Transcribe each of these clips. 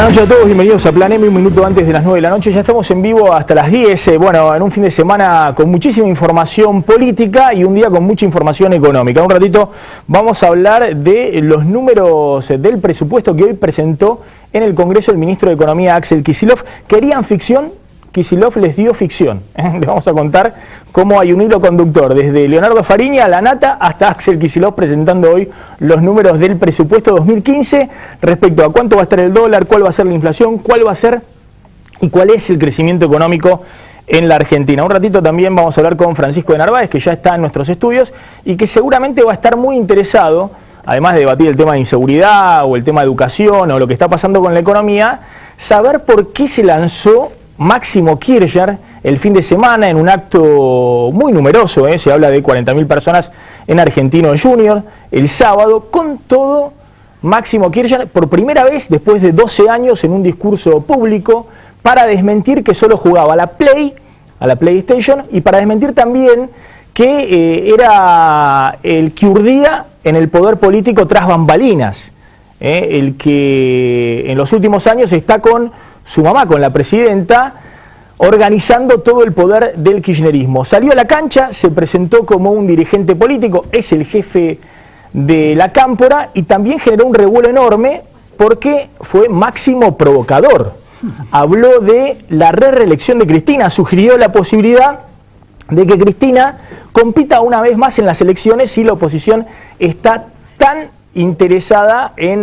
Buenas noches a todos, bienvenidos a Plan M, un minuto antes de las 9 de la noche. Ya estamos en vivo hasta las 10, bueno, en un fin de semana con muchísima información política y un día con mucha información económica. Un ratito vamos a hablar de los números del presupuesto que hoy presentó en el Congreso el ministro de Economía, Axel Kicillof. Querían ficción, Kicillof les dio ficción. Les vamos a contar cómo hay un hilo conductor, desde Leonardo Fariña, La Nata, hasta Axel Kicillof presentando hoy los números del presupuesto 2015 respecto a cuánto va a estar el dólar, cuál va a ser la inflación, cuál va a ser y cuál es el crecimiento económico en la Argentina. Un ratito también vamos a hablar con Francisco de Narváez, que ya está en nuestros estudios y que seguramente va a estar muy interesado, además de debatir el tema de inseguridad o el tema de educación o lo que está pasando con la economía, saber por qué se lanzó Máximo Kirchner el fin de semana en un acto muy numeroso, se habla de 40.000 personas en Argentino Junior, el sábado, con todo Máximo Kirchner por primera vez después de 12 años en un discurso público para desmentir que solo jugaba a la PlayStation y para desmentir también que era el que urdía en el poder político tras bambalinas, el que en los últimos años está con su mamá, con la presidenta, organizando todo el poder del kirchnerismo. Salió a la cancha, se presentó como un dirigente político, es el jefe de la Cámpora y también generó un revuelo enorme porque fue máximo provocador. Habló de la reelección de Cristina, sugirió la posibilidad de que Cristina compita una vez más en las elecciones si la oposición está tan interesada en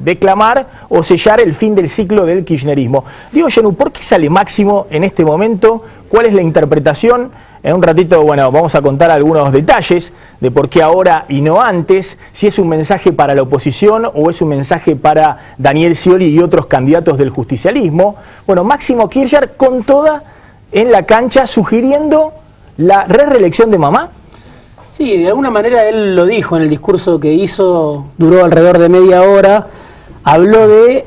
declamar o sellar el fin del ciclo del kirchnerismo. Digo, Jenú, ¿por qué sale Máximo en este momento? ¿Cuál es la interpretación? En un ratito, bueno, vamos a contar algunos detalles de por qué ahora y no antes, si es un mensaje para la oposición o es un mensaje para Daniel Scioli y otros candidatos del justicialismo. Bueno, Máximo Kirchner con toda en la cancha sugiriendo la reelección de mamá. Sí, de alguna manera él lo dijo en el discurso que hizo, duró alrededor de media hora, habló de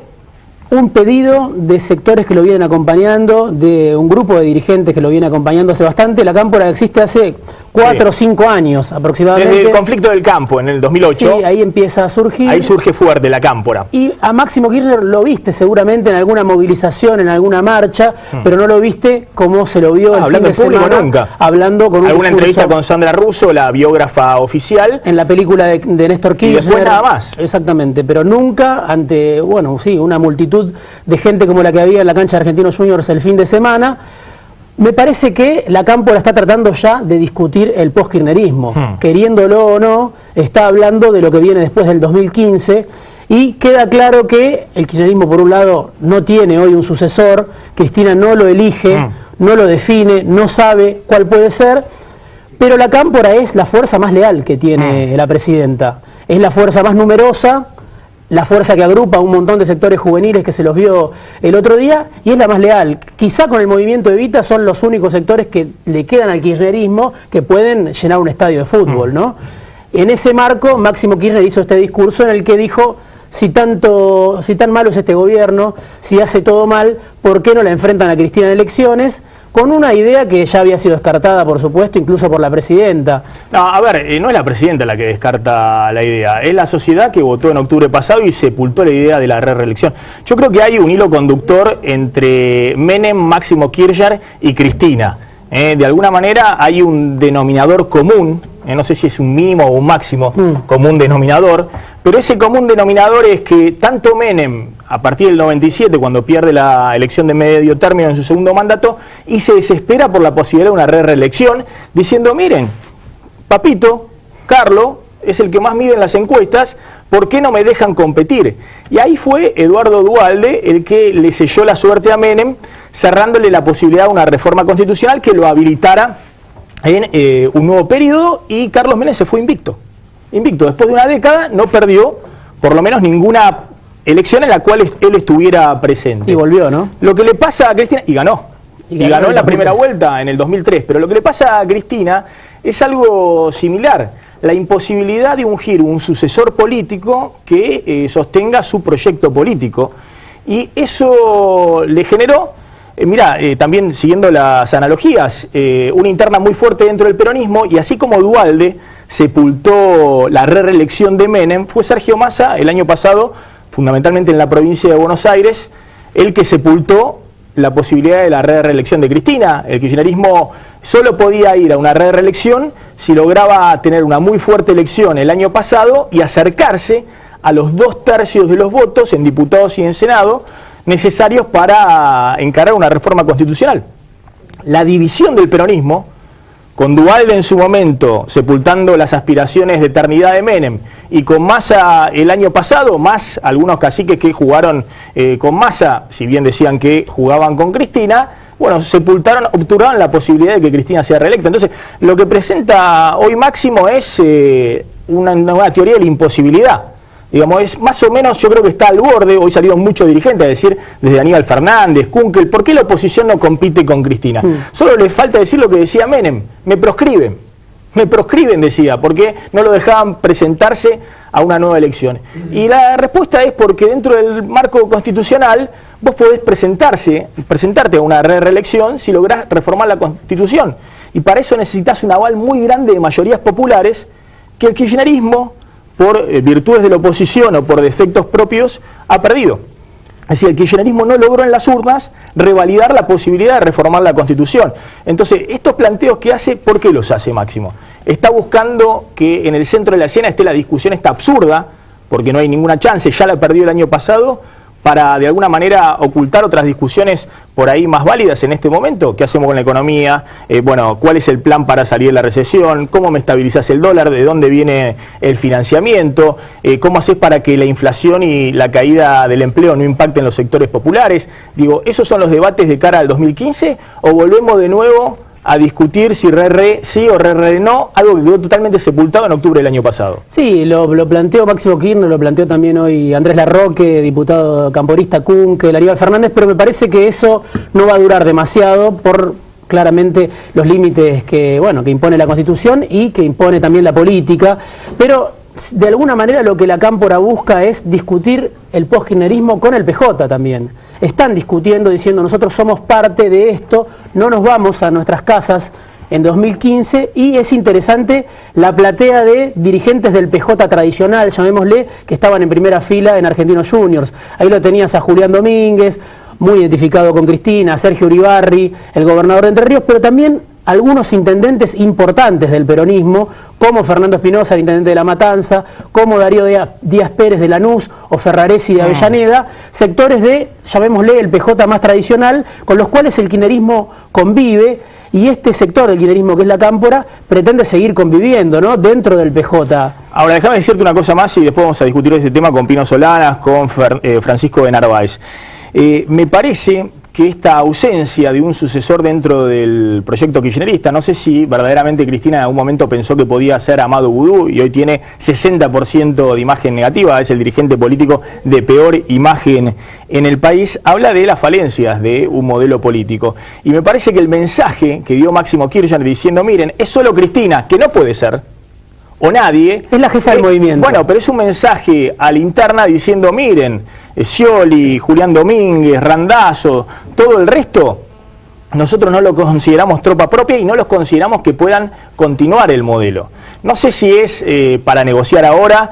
un pedido de sectores que lo vienen acompañando, de un grupo de dirigentes que lo viene acompañando hace bastante. La Cámpora existe hace 4 o 5 años aproximadamente. Desde el conflicto del campo en el 2008. Sí, ahí empieza a surgir. Ahí surge fuerte la Cámpora. Y a Máximo Kirchner lo viste seguramente en alguna movilización, en alguna marcha, pero no lo viste como se lo vio el fin de semana. Nunca. Hablando con alguna entrevista con Sandra Russo, la biógrafa oficial. En la película de Néstor Kirchner. Y después nada más. Exactamente, pero nunca ante, bueno, sí, una multitud de gente como la que había en la cancha de Argentinos Juniors el fin de semana. Me parece que la Cámpora está tratando ya de discutir el post-kirchnerismo. Queriéndolo o no, está hablando de lo que viene después del 2015 y queda claro que el kirchnerismo, por un lado, no tiene hoy un sucesor, Cristina no lo elige, no lo define, no sabe cuál puede ser, pero la Cámpora es la fuerza más leal que tiene la presidenta. Es la fuerza más numerosa, la fuerza que agrupa a un montón de sectores juveniles que se los vio el otro día y es la más leal. Quizá con el movimiento Evita son los únicos sectores que le quedan al kirchnerismo que pueden llenar un estadio de fútbol, ¿no? En ese marco, Máximo Kirchner hizo este discurso en el que dijo, si tan malo es este gobierno, si hace todo mal, ¿por qué no la enfrentan a Cristina en elecciones? Con una idea que ya había sido descartada, por supuesto, incluso por la presidenta. No, a ver, no es la presidenta la que descarta la idea, es la sociedad que votó en octubre pasado y sepultó la idea de la reelección. Yo creo que hay un hilo conductor entre Menem, Máximo Kirchner y Cristina. De alguna manera hay un denominador común, no sé si es un mínimo o un máximo común denominador, pero ese común denominador es que tanto Menem, a partir del 97, cuando pierde la elección de medio término en su segundo mandato, y se desespera por la posibilidad de una reelección, diciendo, miren, papito, Carlos, es el que más mide en las encuestas, ¿por qué no me dejan competir? Y ahí fue Eduardo Duhalde el que le selló la suerte a Menem, cerrándole la posibilidad de una reforma constitucional que lo habilitara en un nuevo periodo, y Carlos Menem se fue invicto. Después de una década no perdió por lo menos ninguna elección en la cual él estuviera presente. Y volvió, ¿no? Lo que le pasa a Cristina, y ganó en la primera vuelta en el 2003, pero lo que le pasa a Cristina es algo similar, la imposibilidad de ungir un sucesor político que sostenga su proyecto político, y eso le generó, también siguiendo las analogías, una interna muy fuerte dentro del peronismo, y así como Duhalde sepultó la reelección de Menem, fue Sergio Massa el año pasado fundamentalmente en la provincia de Buenos Aires, el que sepultó la posibilidad de la reelección de Cristina. El kirchnerismo solo podía ir a una reelección si lograba tener una muy fuerte elección el año pasado y acercarse a los 2/3 de los votos en diputados y en Senado necesarios para encarar una reforma constitucional. La división del peronismo, con Duhalde en su momento sepultando las aspiraciones de eternidad de Menem, y con Massa el año pasado, más algunos caciques que jugaron con Massa, si bien decían que jugaban con Cristina, bueno, sepultaron, obturaron la posibilidad de que Cristina sea reelecta. Entonces, lo que presenta hoy Máximo es una teoría de la imposibilidad. Digamos, es más o menos, yo creo que está al borde. Hoy salieron muchos dirigentes a decir, desde Aníbal Fernández, Kunkel, ¿por qué la oposición no compite con Cristina? Solo le falta decir lo que decía Menem: me proscriben, decía, porque no lo dejaban presentarse a una nueva elección. Y la respuesta es porque dentro del marco constitucional vos podés presentarte a una reelección si lográs reformar la Constitución. Y para eso necesitas un aval muy grande de mayorías populares que el kirchnerismo, por virtudes de la oposición o por defectos propios, ha perdido. Es decir, el kirchnerismo no logró en las urnas revalidar la posibilidad de reformar la Constitución. Entonces, estos planteos que hace, ¿por qué los hace Máximo? Está buscando que en el centro de la escena esté la discusión esta absurda, porque no hay ninguna chance, ya la perdió el año pasado, para de alguna manera ocultar otras discusiones por ahí más válidas en este momento. ¿Qué hacemos con la economía? Bueno, ¿cuál es el plan para salir de la recesión? ¿Cómo me estabilizás el dólar? ¿De dónde viene el financiamiento? ¿Cómo haces para que la inflación y la caída del empleo no impacten los sectores populares? Digo, ¿esos son los debates de cara al 2015? ¿O volvemos de nuevo a discutir si sí o no, algo que quedó totalmente sepultado en octubre del año pasado? Sí, lo planteó Máximo Kirchner, lo planteó también hoy Andrés Larroque, diputado camporista, Kunkel, Aníbal Fernández, pero me parece que eso no va a durar demasiado por claramente los límites que impone la Constitución y que impone también la política, pero de alguna manera lo que la Cámpora busca es discutir el postkirchnerismo con el PJ también. Están discutiendo, diciendo, nosotros somos parte de esto, no nos vamos a nuestras casas en 2015, y es interesante la platea de dirigentes del PJ tradicional, llamémosle, que estaban en primera fila en Argentinos Juniors. Ahí lo tenías a Julián Domínguez, muy identificado con Cristina, Sergio Uribarri, el gobernador de Entre Ríos, pero también algunos intendentes importantes del peronismo, como Fernando Espinosa, el intendente de La Matanza, como Darío Díaz Pérez de Lanús o Ferraresi de Avellaneda, sectores de, llamémosle, el PJ más tradicional, con los cuales el kirchnerismo convive, y este sector del kirchnerismo, que es la Cámpora, pretende seguir conviviendo, ¿no?, dentro del PJ. Ahora, déjame decirte una cosa más y después vamos a discutir este tema con Pino Solanas, con Francisco de Narváez. Me parece que esta ausencia de un sucesor dentro del proyecto kirchnerista, no sé si verdaderamente Cristina en algún momento pensó que podía ser Amado Vudú y hoy tiene 60% de imagen negativa, es el dirigente político de peor imagen en el país, habla de las falencias de un modelo político. Y me parece que el mensaje que dio Máximo Kirchner diciendo, miren, es solo Cristina, que no puede ser, o nadie. Es la jefa del movimiento. Bueno, pero es un mensaje a la interna diciendo, miren, Scioli, Julián Domínguez, Randazzo, todo el resto, nosotros no lo consideramos tropa propia y no los consideramos que puedan continuar el modelo. No sé si es para negociar ahora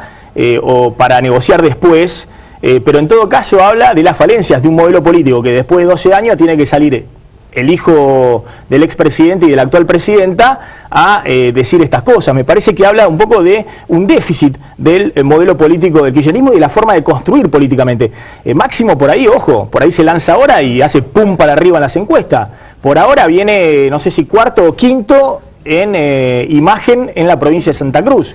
o para negociar después, pero en todo caso habla de las falencias de un modelo político que después de 12 años tiene que salir el hijo del expresidente y de la actual presidenta a decir estas cosas. Me parece que habla un poco de un déficit del modelo político del kirchnerismo y de la forma de construir políticamente. Máximo por ahí, ojo, por ahí se lanza ahora y hace pum para arriba en las encuestas. Por ahora viene, no sé si cuarto o quinto en imagen en la provincia de Santa Cruz.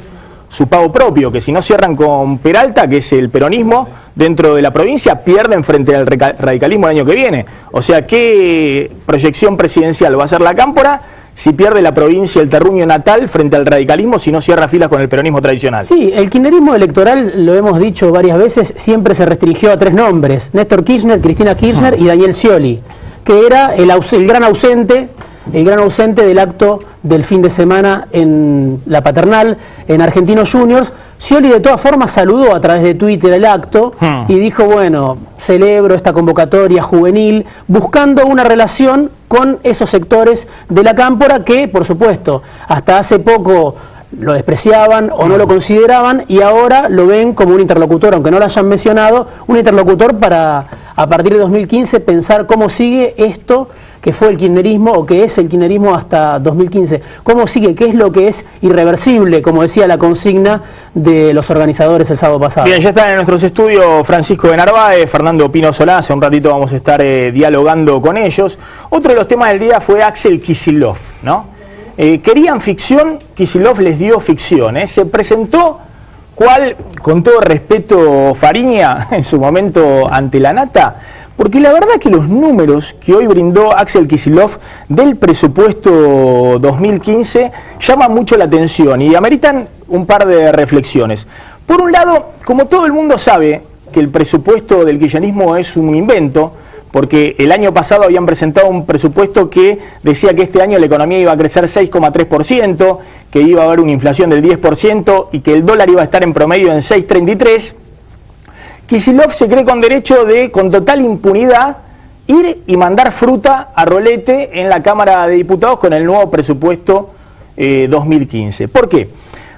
Su pago propio, que si no cierran con Peralta, que es el peronismo dentro de la provincia, pierden frente al radicalismo el año que viene. O sea, ¿qué proyección presidencial va a ser la Cámpora si pierde la provincia, el terruño natal, frente al radicalismo, si no cierra filas con el peronismo tradicional? Sí, el kirchnerismo electoral, lo hemos dicho varias veces, siempre se restringió a 3 nombres: Néstor Kirchner, Cristina Kirchner y Daniel Scioli, que era el gran ausente del acto del fin de semana en la Paternal, en Argentinos Juniors. Scioli de todas formas saludó a través de Twitter el acto y dijo, bueno, celebro esta convocatoria juvenil, buscando una relación con esos sectores de la Cámpora que, por supuesto, hasta hace poco lo despreciaban o no lo consideraban, y ahora lo ven como un interlocutor, aunque no lo hayan mencionado, un interlocutor para, a partir de 2015, pensar cómo sigue esto que fue el kirchnerismo, o que es el kirchnerismo hasta 2015. ¿Cómo sigue? ¿Qué es lo que es irreversible, como decía la consigna de los organizadores el sábado pasado? Bien, ya están en nuestros estudios Francisco de Narváez, Fernando Pino Solá. Hace un ratito vamos a estar dialogando con ellos. Otro de los temas del día fue Axel Kicillof, ¿no? Querían ficción, Kicillof les dio ficción. Se presentó, cual, con todo respeto, Fariña, en su momento ante la nata, porque la verdad que los números que hoy brindó Axel Kicillof del presupuesto 2015 llaman mucho la atención y ameritan un par de reflexiones. Por un lado, como todo el mundo sabe que el presupuesto del kirchnerismo es un invento, porque el año pasado habían presentado un presupuesto que decía que este año la economía iba a crecer 6,3%, que iba a haber una inflación del 10% y que el dólar iba a estar en promedio en 6,33. Kicillof se cree con derecho de, con total impunidad, ir y mandar fruta a rolete en la Cámara de Diputados con el nuevo presupuesto 2015. ¿Por qué?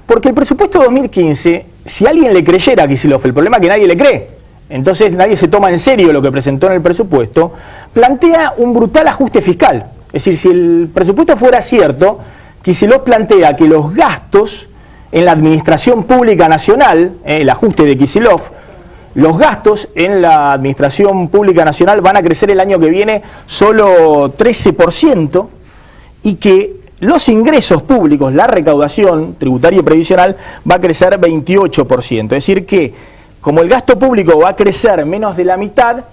Porque el presupuesto 2015, si alguien le creyera a Kicillof, el problema es que nadie le cree, entonces nadie se toma en serio lo que presentó en el presupuesto, plantea un brutal ajuste fiscal. Es decir, si el presupuesto fuera cierto, Kicillof plantea que los gastos en la administración pública nacional, el ajuste de Kicillof, los gastos en la administración pública nacional van a crecer el año que viene solo 13% y que los ingresos públicos, la recaudación tributaria y previsional, va a crecer 28%. Es decir que, como el gasto público va a crecer menos de la mitad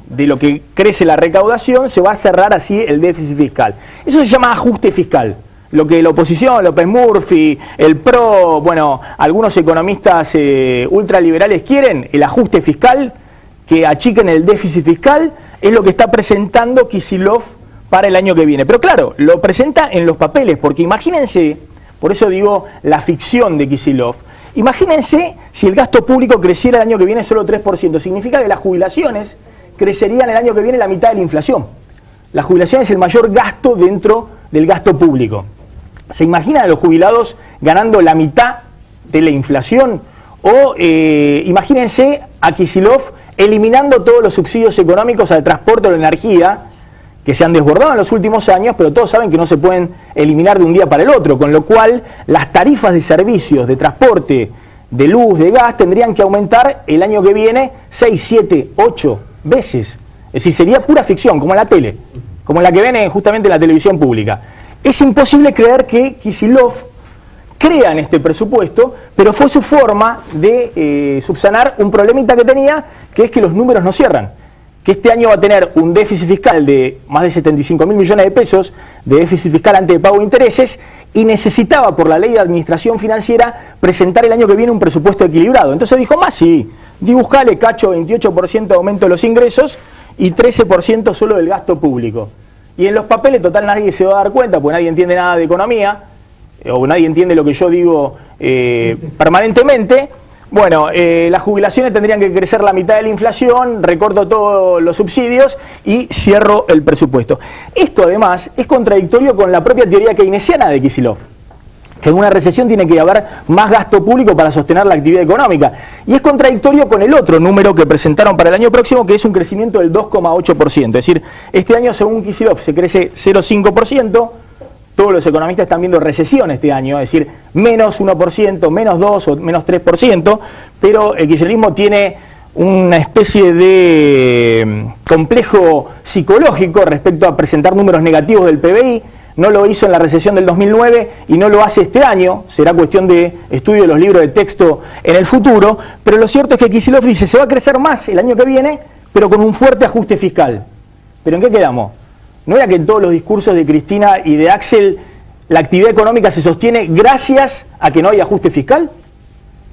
de lo que crece la recaudación, se va a cerrar así el déficit fiscal. Eso se llama ajuste fiscal. Lo que la oposición, López Murphy, el PRO, bueno, algunos economistas ultraliberales quieren, el ajuste fiscal, que achiquen el déficit fiscal, es lo que está presentando Kicillof para el año que viene. Pero claro, lo presenta en los papeles, porque imagínense, por eso digo la ficción de Kicillof, imagínense si el gasto público creciera el año que viene solo 3%, significa que las jubilaciones crecerían el año que viene la mitad de la inflación. La jubilación es el mayor gasto dentro del gasto público. ¿Se imaginan a los jubilados ganando la mitad de la inflación? O imagínense a Kicillof eliminando todos los subsidios económicos al transporte o la energía, que se han desbordado en los últimos años, pero todos saben que no se pueden eliminar de un día para el otro, con lo cual las tarifas de servicios, de transporte, de luz, de gas, tendrían que aumentar el año que viene 6, 7, 8 veces. Es decir, sería pura ficción, como en la tele, como la que ven justamente en la televisión pública. Es imposible creer que Kicillof crea en este presupuesto, pero fue su forma de subsanar un problemita que tenía, que es que los números no cierran. Que este año va a tener un déficit fiscal de más de 75.000 millones de pesos, de déficit fiscal antes de pago de intereses, y necesitaba, por la ley de administración financiera, presentar el año que viene un presupuesto equilibrado. Entonces dijo, más sí, dibujale, cacho, 28% de aumento de los ingresos y 13% solo del gasto público. Y en los papeles, total, nadie se va a dar cuenta, porque nadie entiende nada de economía, o nadie entiende lo que yo digo permanentemente. Bueno, las jubilaciones tendrían que crecer la mitad de la inflación, recorto todos los subsidios y cierro el presupuesto. Esto, además, es contradictorio con la propia teoría keynesiana de Kicillof, que en una recesión tiene que haber más gasto público para sostener la actividad económica. Y es contradictorio con el otro número que presentaron para el año próximo, que es un crecimiento del 2,8%. Es decir, este año, según Kicillof, se crece 0,5%. Todos los economistas están viendo recesión este año, es decir, menos 1%, menos 2% o menos 3%, pero el kirchnerismo tiene una especie de complejo psicológico respecto a presentar números negativos del PBI. No lo hizo en la recesión del 2009 y no lo hace este año, será cuestión de estudio de los libros de texto en el futuro, pero lo cierto es que Kicillof dice, se va a crecer más el año que viene, pero con un fuerte ajuste fiscal. ¿Pero en qué quedamos? ¿No era que en todos los discursos de Cristina y de Axel la actividad económica se sostiene gracias a que no hay ajuste fiscal?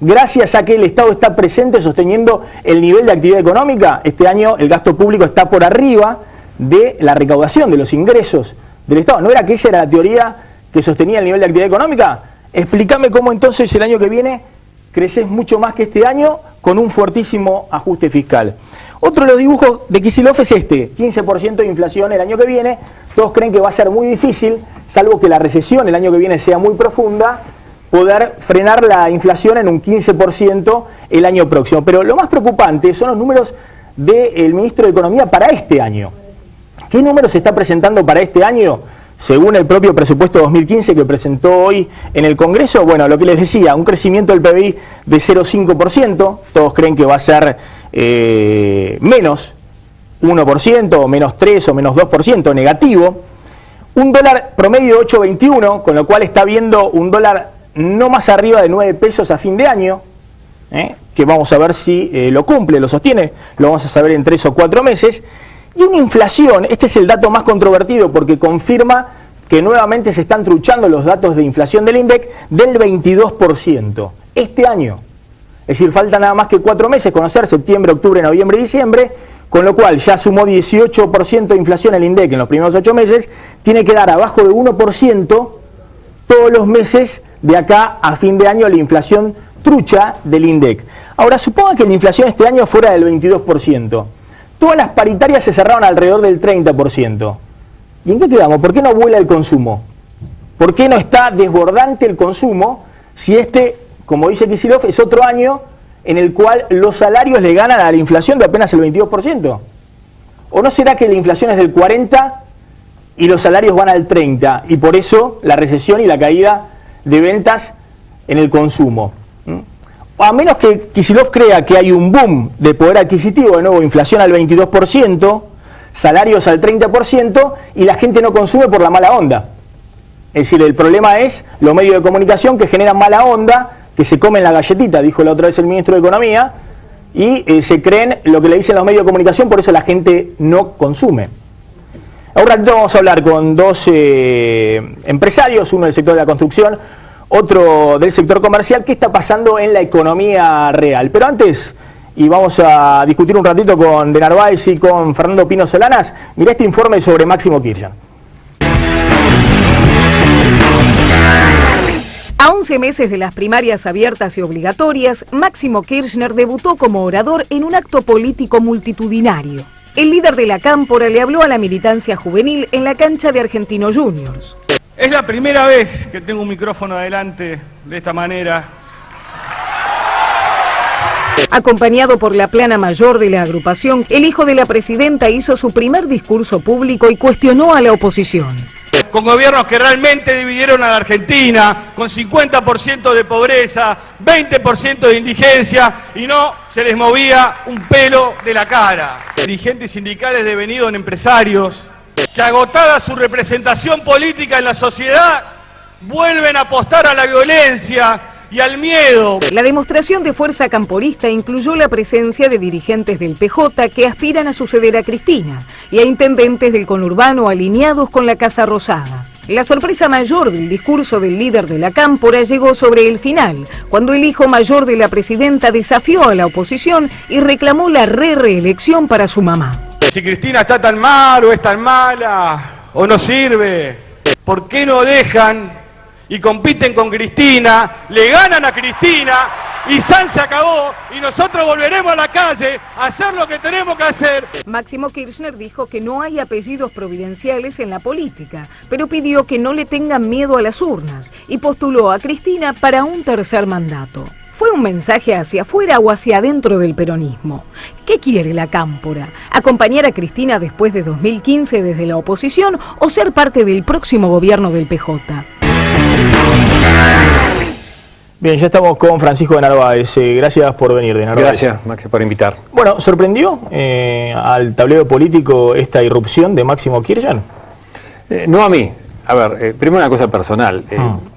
Gracias a que el Estado está presente sosteniendo el nivel de actividad económica. Este año el gasto público está por arriba de la recaudación, de los ingresos del Estado. ¿No era que esa era la teoría que sostenía el nivel de actividad económica? Explícame cómo entonces el año que viene creces mucho más que este año con un fuertísimo ajuste fiscal. Otro de los dibujos de Kicillof es este, 15% de inflación el año que viene. Todos creen que va a ser muy difícil, salvo que la recesión el año que viene sea muy profunda, poder frenar la inflación en un 15% el año próximo. Pero lo más preocupante son los números del ministro de Economía para este año. ¿Qué números se está presentando para este año? Según el propio presupuesto 2015 que presentó hoy en el Congreso, bueno, lo que les decía, un crecimiento del PBI de 0,5%, todos creen que va a ser menos 1%, o menos 3% o menos 2% negativo, un dólar promedio de 8,21, con lo cual está viendo un dólar no más arriba de 9 pesos a fin de año, que vamos a ver si lo cumple, lo sostiene, lo vamos a saber en 3 o 4 meses, y una inflación, este es el dato más controvertido porque confirma que nuevamente se están truchando los datos de inflación del INDEC, del 22% este año. Es decir, falta nada más que 4 meses, conocer septiembre, octubre, noviembre y diciembre, con lo cual ya sumó 18% de inflación el INDEC en los primeros 8 meses, tiene que dar abajo de 1% todos los meses de acá a fin de año la inflación trucha del INDEC. Ahora, suponga que la inflación este año fuera del 22%. Todas las paritarias se cerraron alrededor del 30%. ¿Y en qué quedamos? ¿Por qué no vuela el consumo? ¿Por qué no está desbordante el consumo si este, como dice Kicillof, es otro año en el cual los salarios le ganan a la inflación de apenas el 22%? ¿O no será que la inflación es del 40% y los salarios van al 30%? Y por eso la recesión y la caída de ventas en el consumo. A menos que Kicillof crea que hay un boom de poder adquisitivo, de nuevo inflación al 22%, salarios al 30% y la gente no consume por la mala onda. Es decir, el problema es los medios de comunicación que generan mala onda, que se comen la galletita, dijo la otra vez el ministro de Economía, y se creen lo que le dicen los medios de comunicación, por eso la gente no consume. Ahora vamos a hablar con dos empresarios, uno del sector de la construcción, otro del sector comercial, qué está pasando en la economía real. Pero antes, y vamos a discutir un ratito con De Narváez y con Fernando Pino Solanas, mirá este informe sobre Máximo Kirchner. A 11 meses de las primarias abiertas y obligatorias, Máximo Kirchner debutó como orador en un acto político multitudinario. El líder de la Cámpora le habló a la militancia juvenil en la cancha de Argentinos Juniors. Es la primera vez que tengo un micrófono adelante de esta manera. Acompañado por la plana mayor de la agrupación, el hijo de la presidenta hizo su primer discurso público y cuestionó a la oposición. Con gobiernos que realmente dividieron a la Argentina, con 50% de pobreza, 20% de indigencia, y no se les movía un pelo de la cara. Dirigentes sindicales devenidos en empresarios, que agotada su representación política en la sociedad, vuelven a apostar a la violencia y al miedo. La demostración de fuerza camporista incluyó la presencia de dirigentes del PJ que aspiran a suceder a Cristina y a intendentes del conurbano alineados con la Casa Rosada. La sorpresa mayor del discurso del líder de la Cámpora llegó sobre el final, cuando el hijo mayor de la presidenta desafió a la oposición y reclamó la reelección para su mamá. Si Cristina está tan mal o es tan mala o no sirve, ¿por qué no dejan y compiten con Cristina, le ganan a Cristina y San se acabó y nosotros volveremos a la calle a hacer lo que tenemos que hacer? Máximo Kirchner dijo que no hay apellidos providenciales en la política, pero pidió que no le tengan miedo a las urnas y postuló a Cristina para un tercer mandato. ¿Fue un mensaje hacia afuera o hacia adentro del peronismo? ¿Qué quiere la Cámpora? ¿Acompañar a Cristina después de 2015 desde la oposición o ser parte del próximo gobierno del PJ? Bien, ya estamos con Francisco de Narváez. Gracias por venir, de Narváez. Gracias, Max, por invitar. Bueno, ¿sorprendió al tablero político esta irrupción de Máximo Kirchner? No a mí. A ver, primero una cosa personal.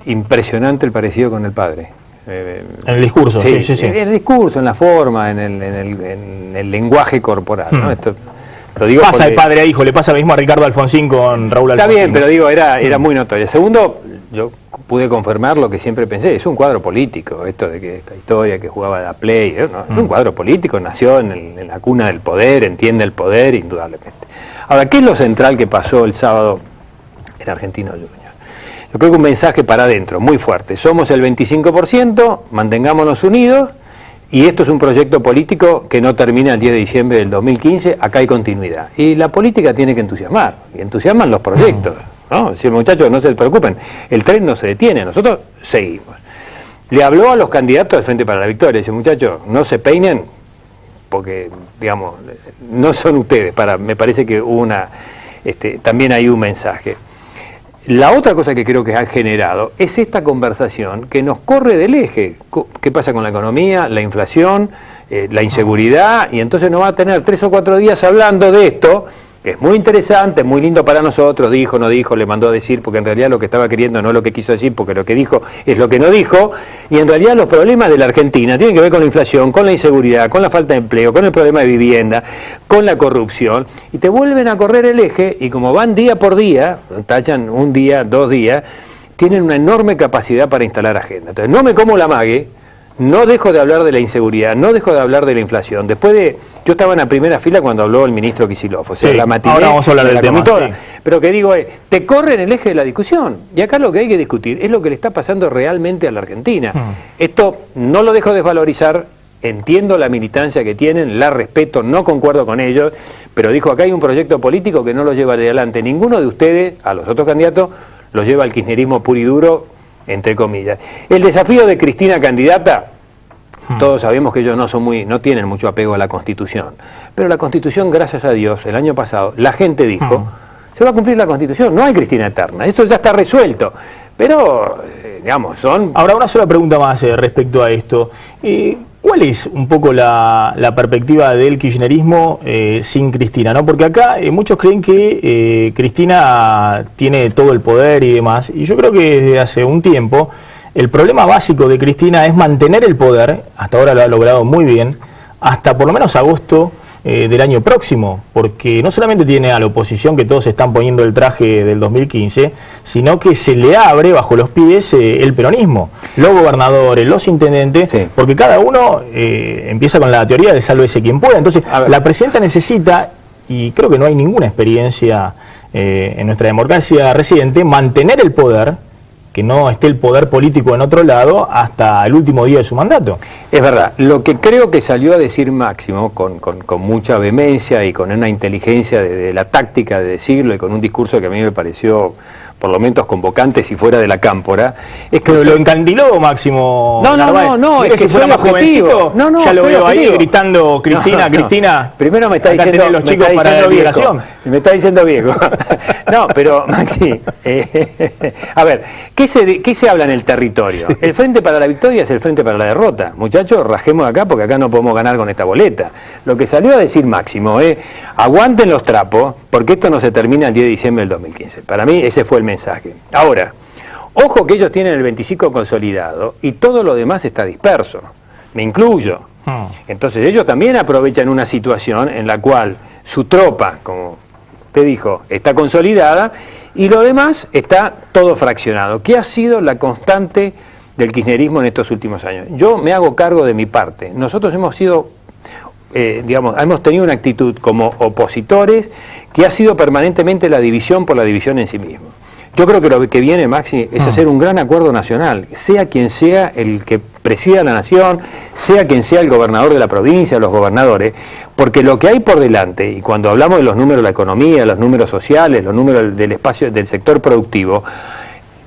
Impresionante el parecido con el padre. En el discurso, sí. En el discurso, en la forma, en el lenguaje corporal, ¿no? Esto, lo digo pasa porque de padre a hijo, le pasa lo mismo a Ricardo Alfonsín con Raúl Alfonsín. Está bien, pero digo, era muy notorio. Segundo, yo pude confirmar lo que siempre pensé, es un cuadro político, esto de que esta historia que jugaba a la Play, ¿no? Es un cuadro político, nació en la cuna del poder, entiende el poder, indudablemente. Ahora, ¿qué es lo central que pasó el sábado en Argentinos Juniors? Yo creo que un mensaje para adentro, muy fuerte. Somos el 25%, mantengámonos unidos, y esto es un proyecto político que no termina el 10 de diciembre del 2015, acá hay continuidad. Y la política tiene que entusiasmar, y entusiasman los proyectos, ¿no? Si muchachos no se preocupen, el tren no se detiene, nosotros seguimos. le habló a los candidatos del Frente para la Victoria, dice, muchachos, no se peinen, porque, digamos, no son ustedes, me parece que hubo también hay un mensaje. La otra cosa que creo que han generado es esta conversación que nos corre del eje. ¿Qué pasa con la economía, la inflación, la inseguridad? Y entonces nos va a tener 3 o 4 días hablando de esto, que es muy interesante, muy lindo para nosotros, dijo, no dijo, le mandó a decir, porque en realidad lo que estaba queriendo no es lo que quiso decir, porque lo que dijo es lo que no dijo, y en realidad los problemas de la Argentina tienen que ver con la inflación, con la inseguridad, con la falta de empleo, con el problema de vivienda, con la corrupción, y te vuelven a correr el eje, y como van día por día, tachan un día, 2 días, tienen una enorme capacidad para instalar agenda. Entonces no me como la mague, no dejo de hablar de la inseguridad, no dejo de hablar de la inflación. Yo estaba en la primera fila cuando habló el ministro Kicillof, o sea, la matiné, ahora vamos a hablar del tema, sí. Pero que digo, te corre en el eje de la discusión. Y acá lo que hay que discutir es lo que le está pasando realmente a la Argentina. Esto no lo dejo desvalorizar, entiendo la militancia que tienen, la respeto, no concuerdo con ellos, pero dijo, acá hay un proyecto político que no lo lleva adelante ninguno de ustedes, a los otros candidatos, lo lleva al kirchnerismo puro y duro, entre comillas. El desafío de Cristina candidata, todos sabemos que ellos no tienen mucho apego a la Constitución, pero la Constitución, gracias a Dios, el año pasado, la gente dijo, se va a cumplir la Constitución, no hay Cristina eterna, esto ya está resuelto, pero, digamos, son... Ahora, una sola pregunta más respecto a esto. ¿Cuál es un poco la perspectiva del kirchnerismo sin Cristina, ¿no? Porque acá muchos creen que Cristina tiene todo el poder y demás, y yo creo que desde hace un tiempo el problema básico de Cristina es mantener el poder, hasta ahora lo ha logrado muy bien, hasta por lo menos agosto del año próximo, porque no solamente tiene a la oposición que todos están poniendo el traje del 2015, sino que se le abre bajo los pies el peronismo, los gobernadores, los intendentes, sí. Porque cada uno empieza con la teoría de sálvese quien pueda. Entonces la presidenta necesita, y creo que no hay ninguna experiencia en nuestra democracia reciente, mantener el poder, que no esté el poder político en otro lado hasta el último día de su mandato. Es verdad, lo que creo que salió a decir Máximo con mucha vehemencia y con una inteligencia de la táctica de decirlo y con un discurso que a mí me pareció por lo menos convocante si fuera de la cámpora, es que... Pero lo encandiló Máximo. No, es que fuera más jovencito, ya lo veo ahí gritando, Cristina, Cristina. Primero me está diciendo los chicos para la violación. Me está diciendo viejo. No, pero Maxi, a ver, ¿qué se habla en el territorio? Sí. El Frente para la Victoria es el Frente para la Derrota. Muchachos, rajemos acá porque acá no podemos ganar con esta boleta. Lo que salió a decir Máximo es, aguanten los trapos porque esto no se termina el 10 de diciembre del 2015. Para mí ese fue el mensaje. Ahora, ojo que ellos tienen el 25 consolidado y todo lo demás está disperso. Me incluyo. Entonces ellos también aprovechan una situación en la cual su tropa, como te dijo, está consolidada y lo demás está todo fraccionado. ¿Qué ha sido la constante del kirchnerismo en estos últimos años? Yo me hago cargo de mi parte. Nosotros hemos sido, hemos tenido una actitud como opositores que ha sido permanentemente la división por la división en sí mismo. Yo creo que lo que viene, Maxi, es hacer un gran acuerdo nacional, sea quien sea el que presida la nación, sea quien sea el gobernador de la provincia, los gobernadores, porque lo que hay por delante, y cuando hablamos de los números de la economía, los números sociales, los números del espacio, del sector productivo,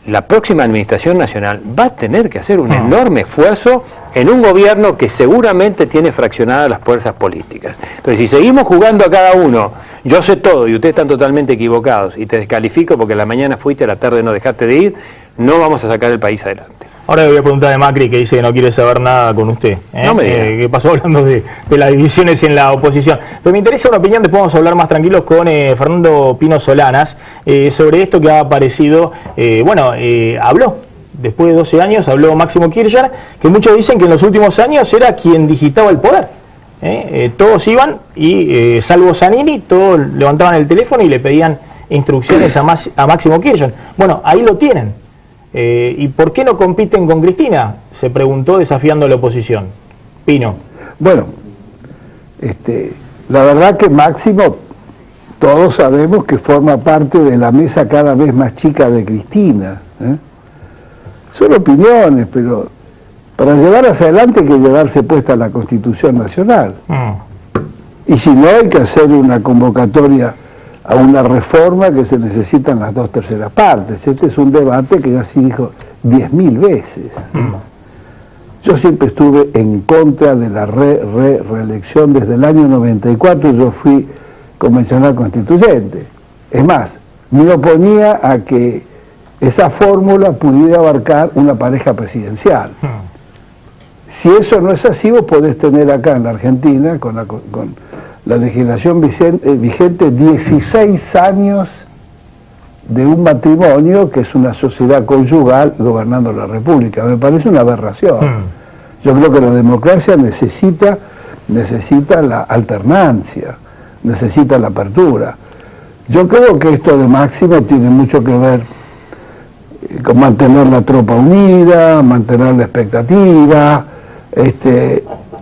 la próxima administración nacional va a tener que hacer un enorme esfuerzo en un gobierno que seguramente tiene fraccionadas las fuerzas políticas. Entonces, si seguimos jugando a cada uno, yo sé todo y ustedes están totalmente equivocados y te descalifico porque a la mañana fuiste, a la tarde no dejaste de ir, no vamos a sacar el país adelante. Ahora le voy a preguntar de Macri, que dice que no quiere saber nada con usted. No me diga. ¿Qué pasó hablando de las divisiones en la oposición? Pero me interesa una opinión, después vamos a hablar más tranquilos con Fernando Pino Solanas sobre esto que ha aparecido, habló. Después de 12 años habló Máximo Kirchner, que muchos dicen que en los últimos años era quien digitaba el poder. Todos iban y, salvo Zanini, todos levantaban el teléfono y le pedían instrucciones a Máximo Kirchner. Bueno, ahí lo tienen. ¿Y por qué no compiten con Cristina? Se preguntó desafiando a la oposición. Pino. Bueno, la verdad que Máximo, todos sabemos que forma parte de la mesa cada vez más chica de Cristina. Son opiniones, pero para llevar hacia adelante hay que llevarse puesta la Constitución Nacional. Y si no, hay que hacer una convocatoria a una reforma que se necesitan las 2/3 partes. Este es un debate que ya se dijo 10.000 veces. Yo siempre estuve en contra de la reelección. Desde el año 94 yo fui convencional constituyente. Es más, me oponía a que esa fórmula pudiera abarcar una pareja presidencial. Si eso no es así, vos podés tener acá en la Argentina, con la legislación vigente, 16 años de un matrimonio que es una sociedad conyugal gobernando la República. Me parece una aberración. Yo creo que la democracia necesita la alternancia, necesita la apertura. Yo creo que esto de Máximo tiene mucho que ver con mantener la tropa unida, mantener la expectativa.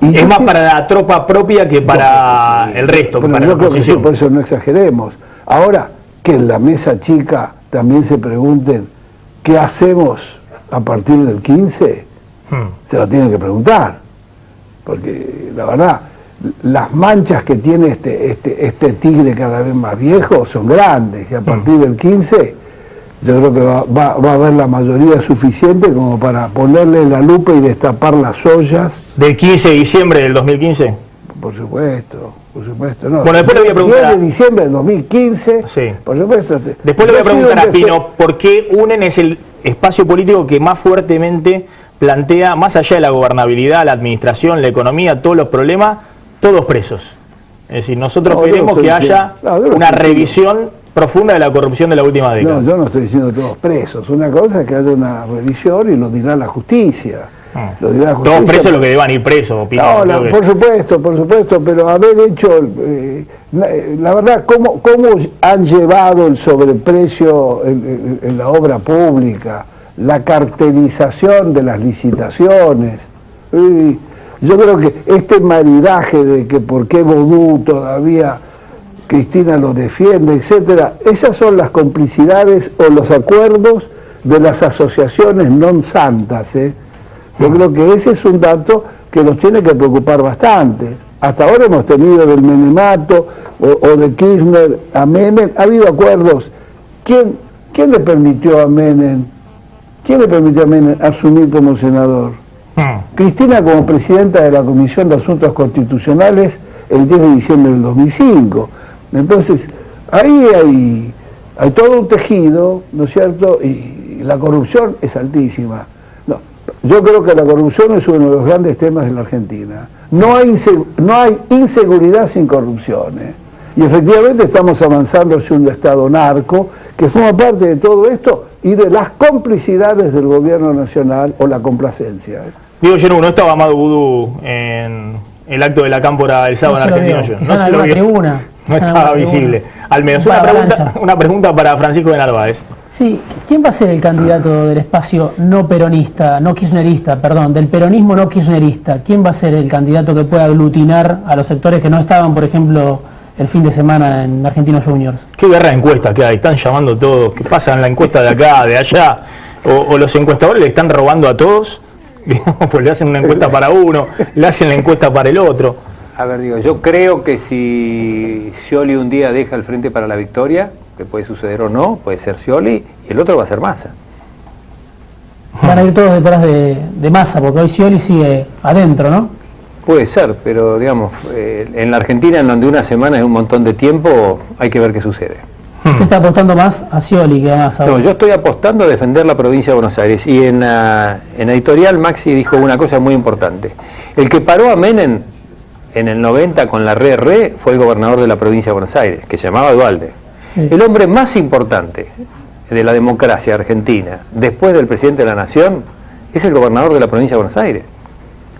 Y es más para la tropa propia que para el resto, que para la oposición. Por eso no exageremos. Ahora, que en la mesa chica también se pregunten qué hacemos a partir del 15, se lo tienen que preguntar. Porque la verdad, las manchas que tiene este tigre cada vez más viejo son grandes, y a partir del 15 yo creo que va a haber la mayoría suficiente como para ponerle la lupa y destapar las ollas. ¿Del 15 de diciembre del 2015? Por supuesto, no. Bueno, después le voy a preguntar. El 10 de diciembre del 2015, sí. Por supuesto. Después le voy a preguntar a Pino, ¿por qué UNEN es el espacio político que más fuertemente plantea, más allá de la gobernabilidad, la administración, la economía, todos los problemas, todos presos? Es decir, nosotros queremos que haya una revisión profunda de la corrupción de la última década. No, yo no estoy diciendo todos presos. Una cosa es que haya una revisión y lo dirá la justicia. Todos presos los que deban ir presos, Pino. No, por supuesto, pero haber hecho, la verdad, ¿cómo han llevado el sobreprecio en la obra pública, la cartelización de las licitaciones? Yo creo que este maridaje de que por qué Vodú todavía Cristina lo defiende, etcétera, esas son las complicidades o los acuerdos de las asociaciones non santas, Yo creo que ese es un dato que nos tiene que preocupar bastante. Hasta ahora hemos tenido del Menemato o de Kirchner a Menem, ha habido acuerdos. ¿Quién le permitió a Menem? ¿Quién le permitió a Menem asumir como senador? Cristina como presidenta de la Comisión de Asuntos Constitucionales el 10 de diciembre del 2005. Entonces, ahí hay todo un tejido, ¿no es cierto? Y la corrupción es altísima. Yo creo que la corrupción es uno de los grandes temas de la Argentina. No hay inseguridad sin corrupción. Y efectivamente estamos avanzando hacia un Estado narco que forma parte de todo esto y de las complicidades del gobierno nacional o la complacencia. Digo, yo no estaba Amado Vudú en el acto de la cámpora del sábado en Argentina. No se lo vio. No estaba visible. Almeida, una pregunta para Francisco de Narváez. Sí, ¿quién va a ser el candidato del espacio no peronista, no kirchnerista, perdón, del peronismo no kirchnerista? ¿Quién va a ser el candidato que pueda aglutinar a los sectores que no estaban, por ejemplo, el fin de semana en Argentinos Juniors? ¿Qué guerra de encuestas que hay? Están llamando todos, ¿qué pasa en la encuesta de acá, de allá? ¿O los encuestadores le están robando a todos? Pues le hacen una encuesta para uno, le hacen la encuesta para el otro. A ver, yo creo que si Scioli un día deja el Frente para la Victoria, que puede suceder o no, puede ser Scioli, y el otro va a ser Massa. Van a ir todos detrás de Massa, porque hoy Scioli sigue adentro, ¿no? Puede ser, pero digamos, en la Argentina, en donde una semana es un montón de tiempo, hay que ver qué sucede. ¿Usted está apostando más a Scioli que a Massa? No, yo estoy apostando a defender la provincia de Buenos Aires, y en editorial Maxi dijo una cosa muy importante. El que paró a Menem en el 90 con la re fue el gobernador de la provincia de Buenos Aires, que se llamaba Duhalde. Sí. El hombre más importante de la democracia argentina, después del presidente de la Nación, es el gobernador de la provincia de Buenos Aires.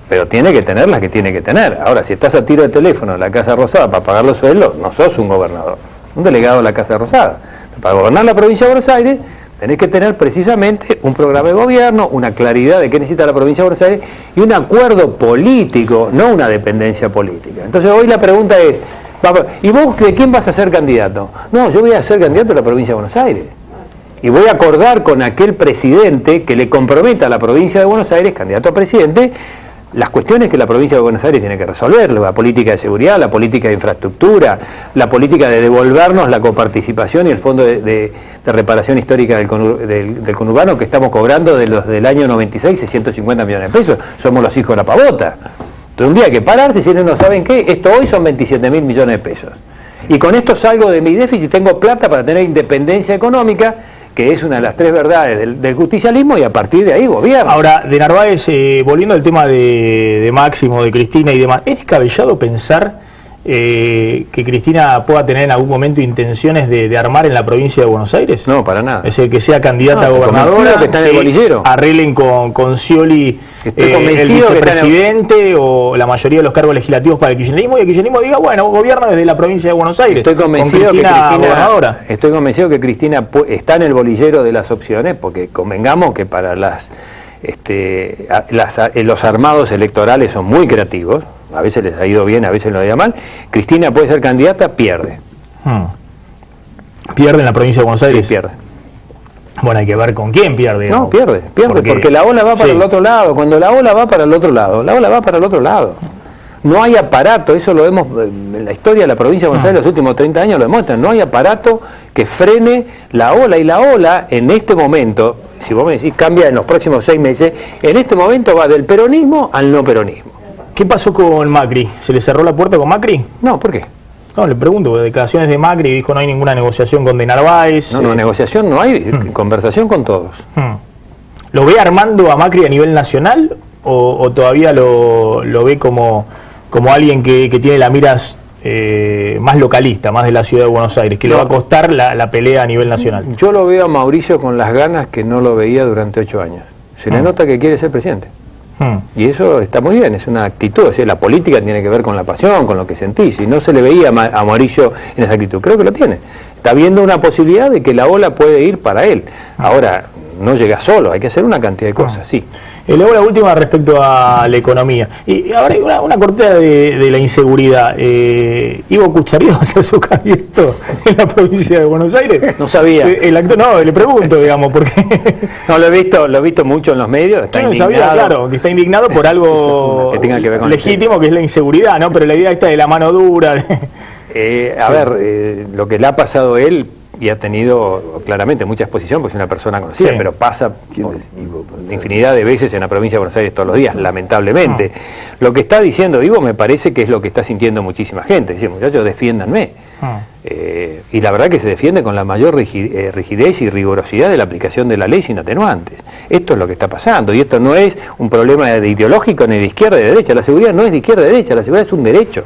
Pero tiene que tener las que tiene que tener. Ahora, si estás a tiro de teléfono en la Casa Rosada para pagar los sueldos, no sos un gobernador, un delegado de la Casa Rosada. Para gobernar la provincia de Buenos Aires, tenés que tener precisamente un programa de gobierno, una claridad de qué necesita la provincia de Buenos Aires y un acuerdo político, no una dependencia política. Entonces hoy la pregunta es, ¿y vos de quién vas a ser candidato? No, yo voy a ser candidato a la provincia de Buenos Aires. Y voy a acordar con aquel presidente que le comprometa a la provincia de Buenos Aires, candidato a presidente, las cuestiones que la provincia de Buenos Aires tiene que resolver, la política de seguridad, la política de infraestructura, la política de devolvernos la coparticipación y el fondo de reparación histórica del conurbano que estamos cobrando de los del año 96, 650 millones de pesos. Somos los hijos de la pavota. Entonces un día hay que pararse y decir, no saben qué, esto hoy son 27.000 millones de pesos. Y con esto salgo de mi déficit, tengo plata para tener independencia económica, que es una de las tres verdades del justicialismo, y a partir de ahí gobierno. Ahora, de Narváez, volviendo al tema de Máximo, de Cristina y demás, ¿es descabellado pensar que Cristina pueda tener en algún momento intenciones de armar en la provincia de Buenos Aires? No, para nada. Es decir, que sea candidata a gobernadora, que está en el bolillero. Arreglen con Scioli el vicepresidente o la mayoría de los cargos legislativos para el kirchnerismo, y el kirchnerismo diga, bueno, gobierna desde la provincia de Buenos Aires. Estoy convencido que Cristina está en el bolillero de las opciones, porque convengamos que para los armados electorales son muy creativos, a veces les ha ido bien, a veces les ha ido mal. Cristina puede ser candidata, pierde. ¿Pierde en la provincia de Buenos Aires? Sí, pierde. Bueno, hay que ver con quién pierde. No, pierde, porque la ola va para el otro lado. Cuando la ola va para el otro lado, la ola va para el otro lado. No hay aparato, eso lo vemos en la historia de la provincia de Buenos Aires, los últimos 30 años lo demuestran, no hay aparato que frene la ola, y la ola en este momento, si vos me decís cambia en los próximos 6 meses, en este momento va del peronismo al no peronismo. ¿Qué pasó con Macri? ¿Se le cerró la puerta con Macri? No, ¿por qué? No, le pregunto, porque declaraciones de Macri dijo no hay ninguna negociación con De Narváez. No, negociación no hay, conversación con todos. ¿Lo ve armando a Macri a nivel nacional o todavía lo ve como alguien que tiene la mira más localista, más de la ciudad de Buenos Aires, que le va a costar la pelea a nivel nacional? Yo lo veo a Mauricio con las ganas que no lo veía durante 8 años. Se le nota que quiere ser presidente. Y eso está muy bien, es una actitud, es decir, la política tiene que ver con la pasión, con lo que sentís, y no se le veía a Mauricio en esa actitud, creo que lo tiene. Está viendo una posibilidad de que la ola puede ir para él. Ahora, no llega solo, hay que hacer una cantidad de cosas, sí. Luego la última respecto a la economía. Y ahora hay una cortea de la inseguridad. ¿Ivo Cucharino va a ser su candidato en la provincia de Buenos Aires? No sabía. El actor, no, le pregunto, digamos, porque... No, lo he visto mucho en los medios, está indignado. Sabía, claro, que está indignado por algo que tenga que ver con legítimo, que es la inseguridad, ¿no? Pero la idea esta de la mano dura... A ver, lo que le ha pasado a él, y ha tenido claramente mucha exposición, porque es una persona conocida, pero pasa infinidad de veces en la provincia de Buenos Aires todos los días, lamentablemente. Lo que está diciendo Ivo me parece que es lo que está sintiendo muchísima gente. Dice, muchachos, defiéndanme. Y la verdad que se defiende con la mayor rigidez y rigurosidad de la aplicación de la ley sin atenuantes. Esto es lo que está pasando, y esto no es un problema de ideológico ni de izquierda y de derecha. La seguridad no es de izquierda y de derecha, la seguridad es un derecho.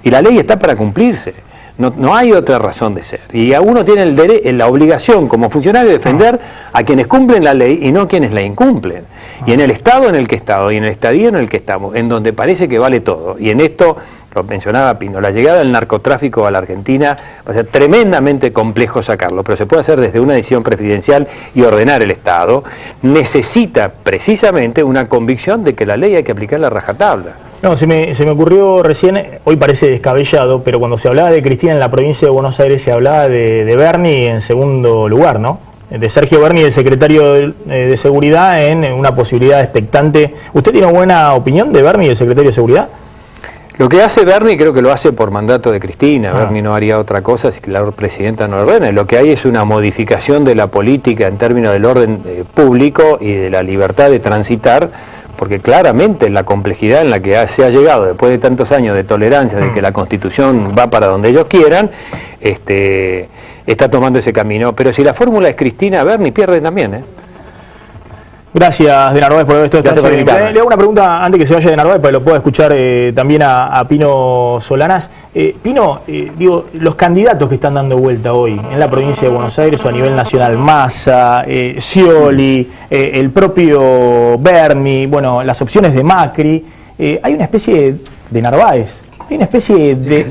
Y la ley está para cumplirse. No hay otra razón de ser. Y a uno tiene la obligación como funcionario de defender a quienes cumplen la ley y no a quienes la incumplen. Y en el estado en el que estamos, y en el estadio en el que estamos, en donde parece que vale todo. Y en esto, lo mencionaba Pino, la llegada del narcotráfico a la Argentina va a ser tremendamente complejo sacarlo, pero se puede hacer desde una decisión presidencial y ordenar el Estado. Necesita precisamente una convicción de que la ley hay que aplicarla a rajatabla. No, se me ocurrió recién, hoy parece descabellado, pero cuando se hablaba de Cristina en la provincia de Buenos Aires se hablaba de Berni en segundo lugar, ¿no? De Sergio Berni, el secretario de Seguridad, en una posibilidad expectante. ¿Usted tiene buena opinión de Berni, el secretario de Seguridad? Lo que hace Berni creo que lo hace por mandato de Cristina. Berni no haría otra cosa si la presidenta no lo ordena. Lo que hay es una modificación de la política en términos del orden público y de la libertad de transitar, porque claramente la complejidad en la que se ha llegado después de tantos años de tolerancia, de que la Constitución va para donde ellos quieran, está tomando ese camino. Pero si la fórmula es Cristina, Berni pierde también, Gracias, De Narváez, por esto. Le hago una pregunta antes que se vaya De Narváez, para que lo pueda escuchar también a Pino Solanas. Pino, digo, los candidatos que están dando vuelta hoy en la provincia de Buenos Aires o a nivel nacional, Massa, Scioli, el propio Berni, bueno, las opciones de Macri, hay una especie de Narváez. Hay una especie de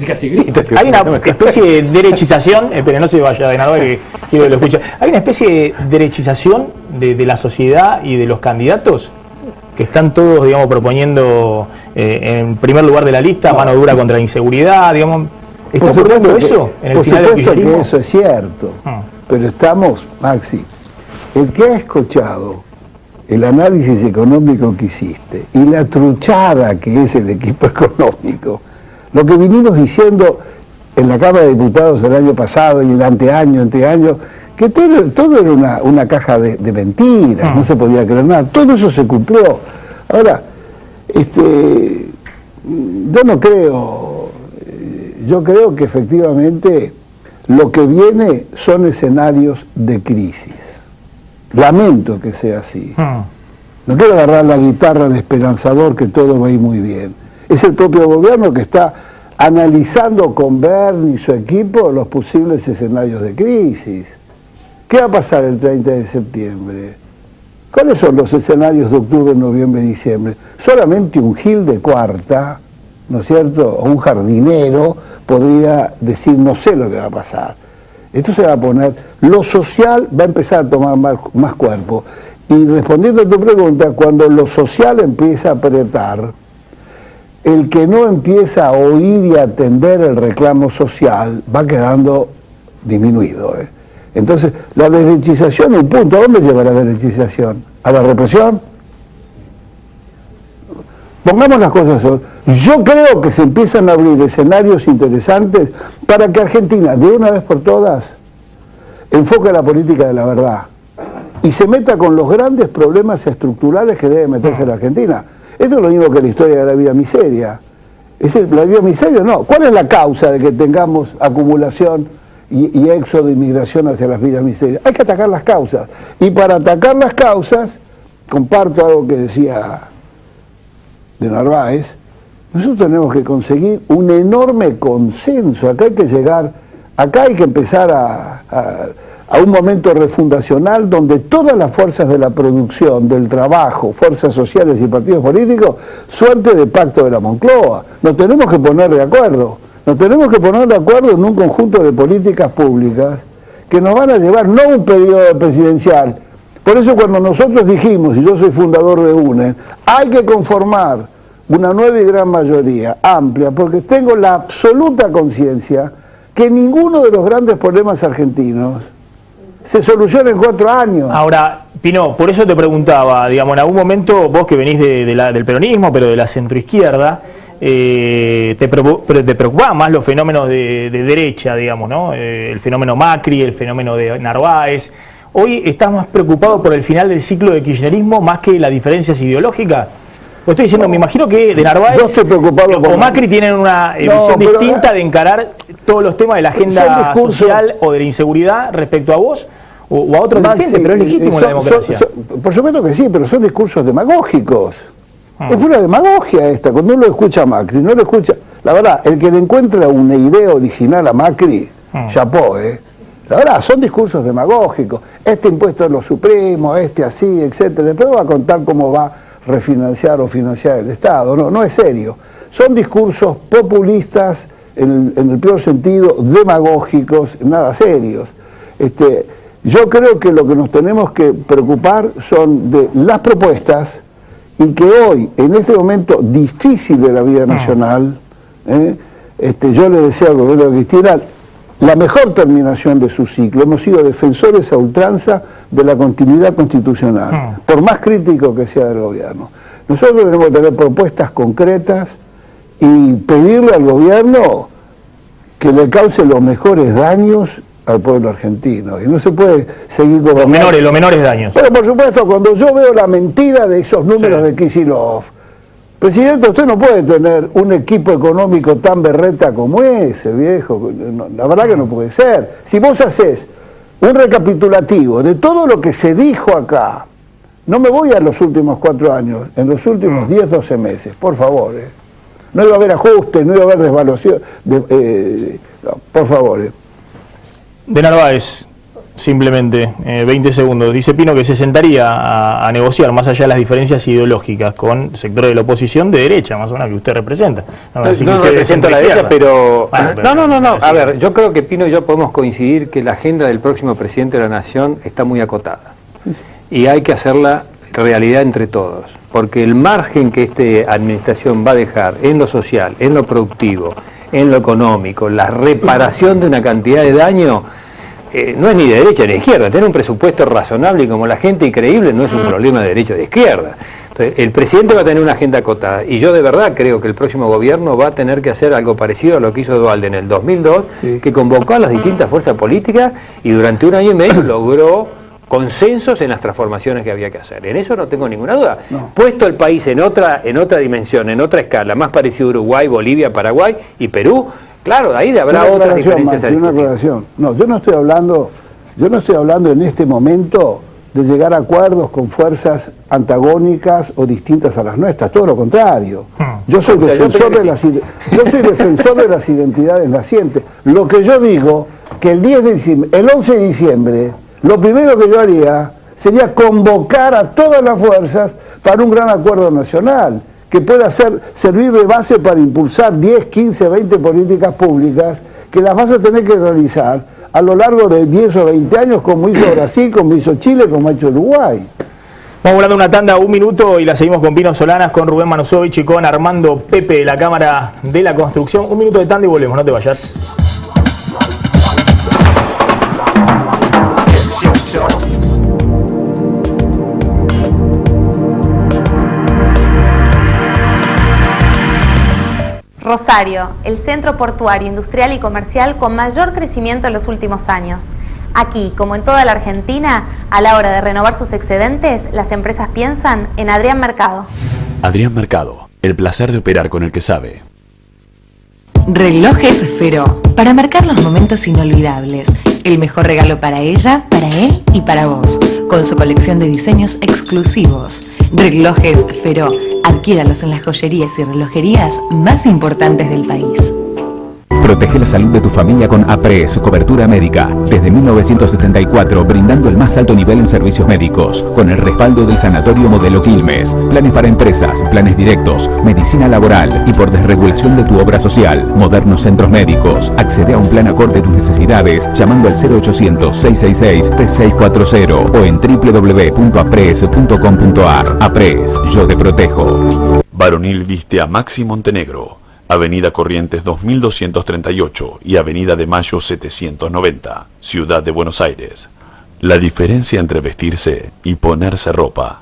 derechización, pero no se vaya De Narváez, que quiero que lo escuche. Hay una especie de derechización de la sociedad y de los candidatos que están todos, digamos, proponiendo en primer lugar de la lista mano dura contra la inseguridad, digamos. ¿Está ocurriendo eso en el final del kirchnerismo? Que eso es cierto, pero estamos, Maxi, el que ha escuchado el análisis económico que hiciste y la truchada que es el equipo económico, lo que vinimos diciendo en la Cámara de Diputados el año pasado y el anteaño, que todo era una caja de mentiras, no se podía creer nada, todo eso se cumplió. Ahora, yo creo que efectivamente lo que viene son escenarios de crisis. Lamento que sea así. No quiero agarrar la guitarra de esperanzador que todo va a ir muy bien. Es el propio gobierno que está analizando con Berni y su equipo los posibles escenarios de crisis. ¿Qué va a pasar el 30 de septiembre? ¿Cuáles son los escenarios de octubre, noviembre y diciembre? Solamente un gil de cuarta, ¿no es cierto?, o un jardinero podría decir, no sé lo que va a pasar. Esto se va a poner, lo social va a empezar a tomar más cuerpo. Y respondiendo a tu pregunta, cuando lo social empieza a apretar, el que no empieza a oír y a atender el reclamo social va quedando disminuido. Entonces, la derechización, un punto, ¿a dónde lleva la derechización? ¿A la represión? Pongamos las cosas. Yo creo que se empiezan a abrir escenarios interesantes para que Argentina, de una vez por todas, enfoque la política de la verdad y se meta con los grandes problemas estructurales que debe meterse la Argentina. Esto es lo mismo que la historia de la vida miseria. ¿La vida miseria? No. ¿Cuál es la causa de que tengamos acumulación y éxodo de inmigración hacia las vidas miserias? Hay que atacar las causas. Y para atacar las causas, comparto algo que decía de Narváez, nosotros tenemos que conseguir un enorme consenso. Acá hay que empezar a un momento refundacional donde todas las fuerzas de la producción, del trabajo, fuerzas sociales y partidos políticos, suerte de pacto de la Moncloa. Nos tenemos que poner de acuerdo. Nos tenemos que poner de acuerdo en un conjunto de políticas públicas que nos van a llevar no un periodo presidencial. Por eso cuando nosotros dijimos, y yo soy fundador de UNE, hay que conformar una nueva y gran mayoría, amplia, porque tengo la absoluta conciencia que ninguno de los grandes problemas argentinos se soluciona en 4 años. Ahora, Pino, por eso te preguntaba, digamos, en algún momento, vos que venís del peronismo, pero de la centroizquierda, te preocupaban más los fenómenos de derecha, digamos, ¿no? El fenómeno Macri, el fenómeno de Narváez. Hoy estás más preocupado por el final del ciclo de kirchnerismo más que las diferencias ideológicas. Lo estoy diciendo, me imagino que de Narváez o Macri tienen una visión distinta de encarar todos los temas de la agenda social o de la inseguridad respecto a vos o a otros dirigentes, pero es legítimo la democracia. Por supuesto que sí, pero son discursos demagógicos. Es pura demagogia esta, cuando uno escucha a Macri, no lo escucha. La verdad, el que le encuentra una idea original a Macri, chapó, La verdad, son discursos demagógicos. Este impuesto es lo supremo, este así, etcétera. Después va a contar cómo va a refinanciar o financiar el Estado. No es serio. Son discursos populistas, en el peor sentido, demagógicos, nada serios. Yo creo que lo que nos tenemos que preocupar son de las propuestas y que hoy, en este momento difícil de la vida nacional, yo le deseo al gobierno de Cristina la mejor terminación de su ciclo. Hemos sido defensores a ultranza de la continuidad constitucional, por más crítico que sea del gobierno. Nosotros tenemos que tener propuestas concretas y pedirle al gobierno que le cause los mejores daños al pueblo argentino. Y no se puede seguir gobernando. Los menores daños. Pero por supuesto, cuando yo veo la mentira de esos números de Kicillof, presidente, usted no puede tener un equipo económico tan berreta como ese, viejo. La verdad que no puede ser. Si vos haces un recapitulativo de todo lo que se dijo acá, no me voy a los últimos 4 años, en los últimos 10, 12 meses, por favor. No iba a haber ajustes, no iba a haber desvaluación. Por favor. De Narváez, simplemente, 20 segundos. Dice Pino que se sentaría a negociar, más allá de las diferencias ideológicas, con sectores de la oposición de derecha, más o menos, que usted representa. No represento a la derecha, pero... No. A ver, yo creo que Pino y yo podemos coincidir que la agenda del próximo presidente de la Nación está muy acotada. Y hay que hacerla realidad entre todos. Porque el margen que esta administración va a dejar en lo social, en lo productivo, en lo económico, la reparación de una cantidad de daño, no es ni de derecha ni de izquierda. Tener un presupuesto razonable y como la gente y creíble no es un problema de derecha o de izquierda. Entonces, el presidente va a tener una agenda acotada y yo de verdad creo que el próximo gobierno va a tener que hacer algo parecido a lo que hizo Duhalde en el 2002, que convocó a las distintas fuerzas políticas y durante 1 año y medio logró consensos en las transformaciones que había que hacer. En eso no tengo ninguna duda. No. Puesto el país en otra dimensión, en otra escala, más parecido a Uruguay, Bolivia, Paraguay y Perú, claro, ahí habrá otras diferencias. Una aclaración. No, yo no estoy hablando en este momento de llegar a acuerdos con fuerzas antagónicas o distintas a las nuestras, todo lo contrario. Yo soy defensor de las identidades nacientes. Lo que yo digo, que el 11 de diciembre, lo primero que yo haría sería convocar a todas las fuerzas para un gran acuerdo nacional, que pueda servir de base para impulsar 10, 15, 20 políticas públicas que las vas a tener que realizar a lo largo de 10 o 20 años, como hizo Brasil, como hizo Chile, como ha hecho Uruguay. Vamos hablando una tanda, 1 minuto, y la seguimos con Pino Solanas, con Rubén Manusovich y con Armando Pepe de la Cámara de la Construcción. 1 minuto de tanda y volvemos, no te vayas. Rosario, el centro portuario, industrial y comercial con mayor crecimiento en los últimos años. Aquí, como en toda la Argentina, a la hora de renovar sus excedentes, las empresas piensan en Adrián Mercado. Adrián Mercado, el placer de operar con el que sabe. Relojes Feró, para marcar los momentos inolvidables. El mejor regalo para ella, para él y para vos, con su colección de diseños exclusivos. Relojes Feró, adquiéralos en las joyerías y relojerías más importantes del país. Protege la salud de tu familia con APRES, cobertura médica. Desde 1974, brindando el más alto nivel en servicios médicos, con el respaldo del Sanatorio Modelo Quilmes. Planes para empresas, planes directos, medicina laboral y por desregulación de tu obra social. Modernos centros médicos. Accede a un plan acorde a tus necesidades llamando al 0800-666-3640 o en www.apres.com.ar. APRES, yo te protejo. Varonil viste a Maxi Montenegro. Avenida Corrientes 2238 y Avenida de Mayo 790, Ciudad de Buenos Aires. La diferencia entre vestirse y ponerse ropa.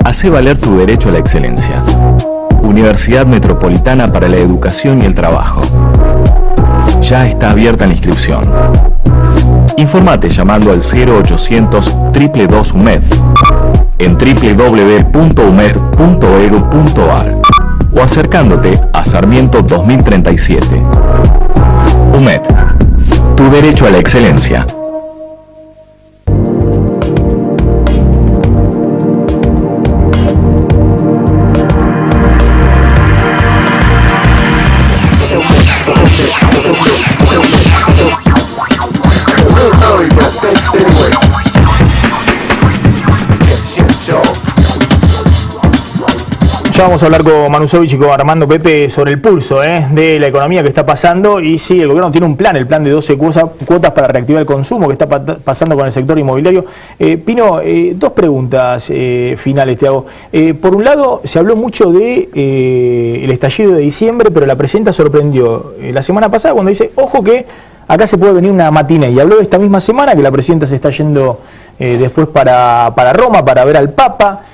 Hace valer tu derecho a la excelencia. Universidad Metropolitana para la Educación y el Trabajo. Ya está abierta la inscripción. Informate llamando al 0800 222 UMED en www.umed.edu.ar o acercándote a Sarmiento 2037. UMED, tu derecho a la excelencia. Ya vamos a hablar con Manusovich y con Armando Pepe sobre el pulso de la economía que está pasando. Y sí, el gobierno tiene un plan, el plan de 12 cuotas para reactivar el consumo que está pasando con el sector inmobiliario. Pino, dos preguntas finales te hago. Por un lado, se habló mucho de el estallido de diciembre, pero la presidenta sorprendió la semana pasada cuando dice, ojo que acá se puede venir una matiné. Y habló de esta misma semana que la presidenta se está yendo después para Roma para ver al Papa.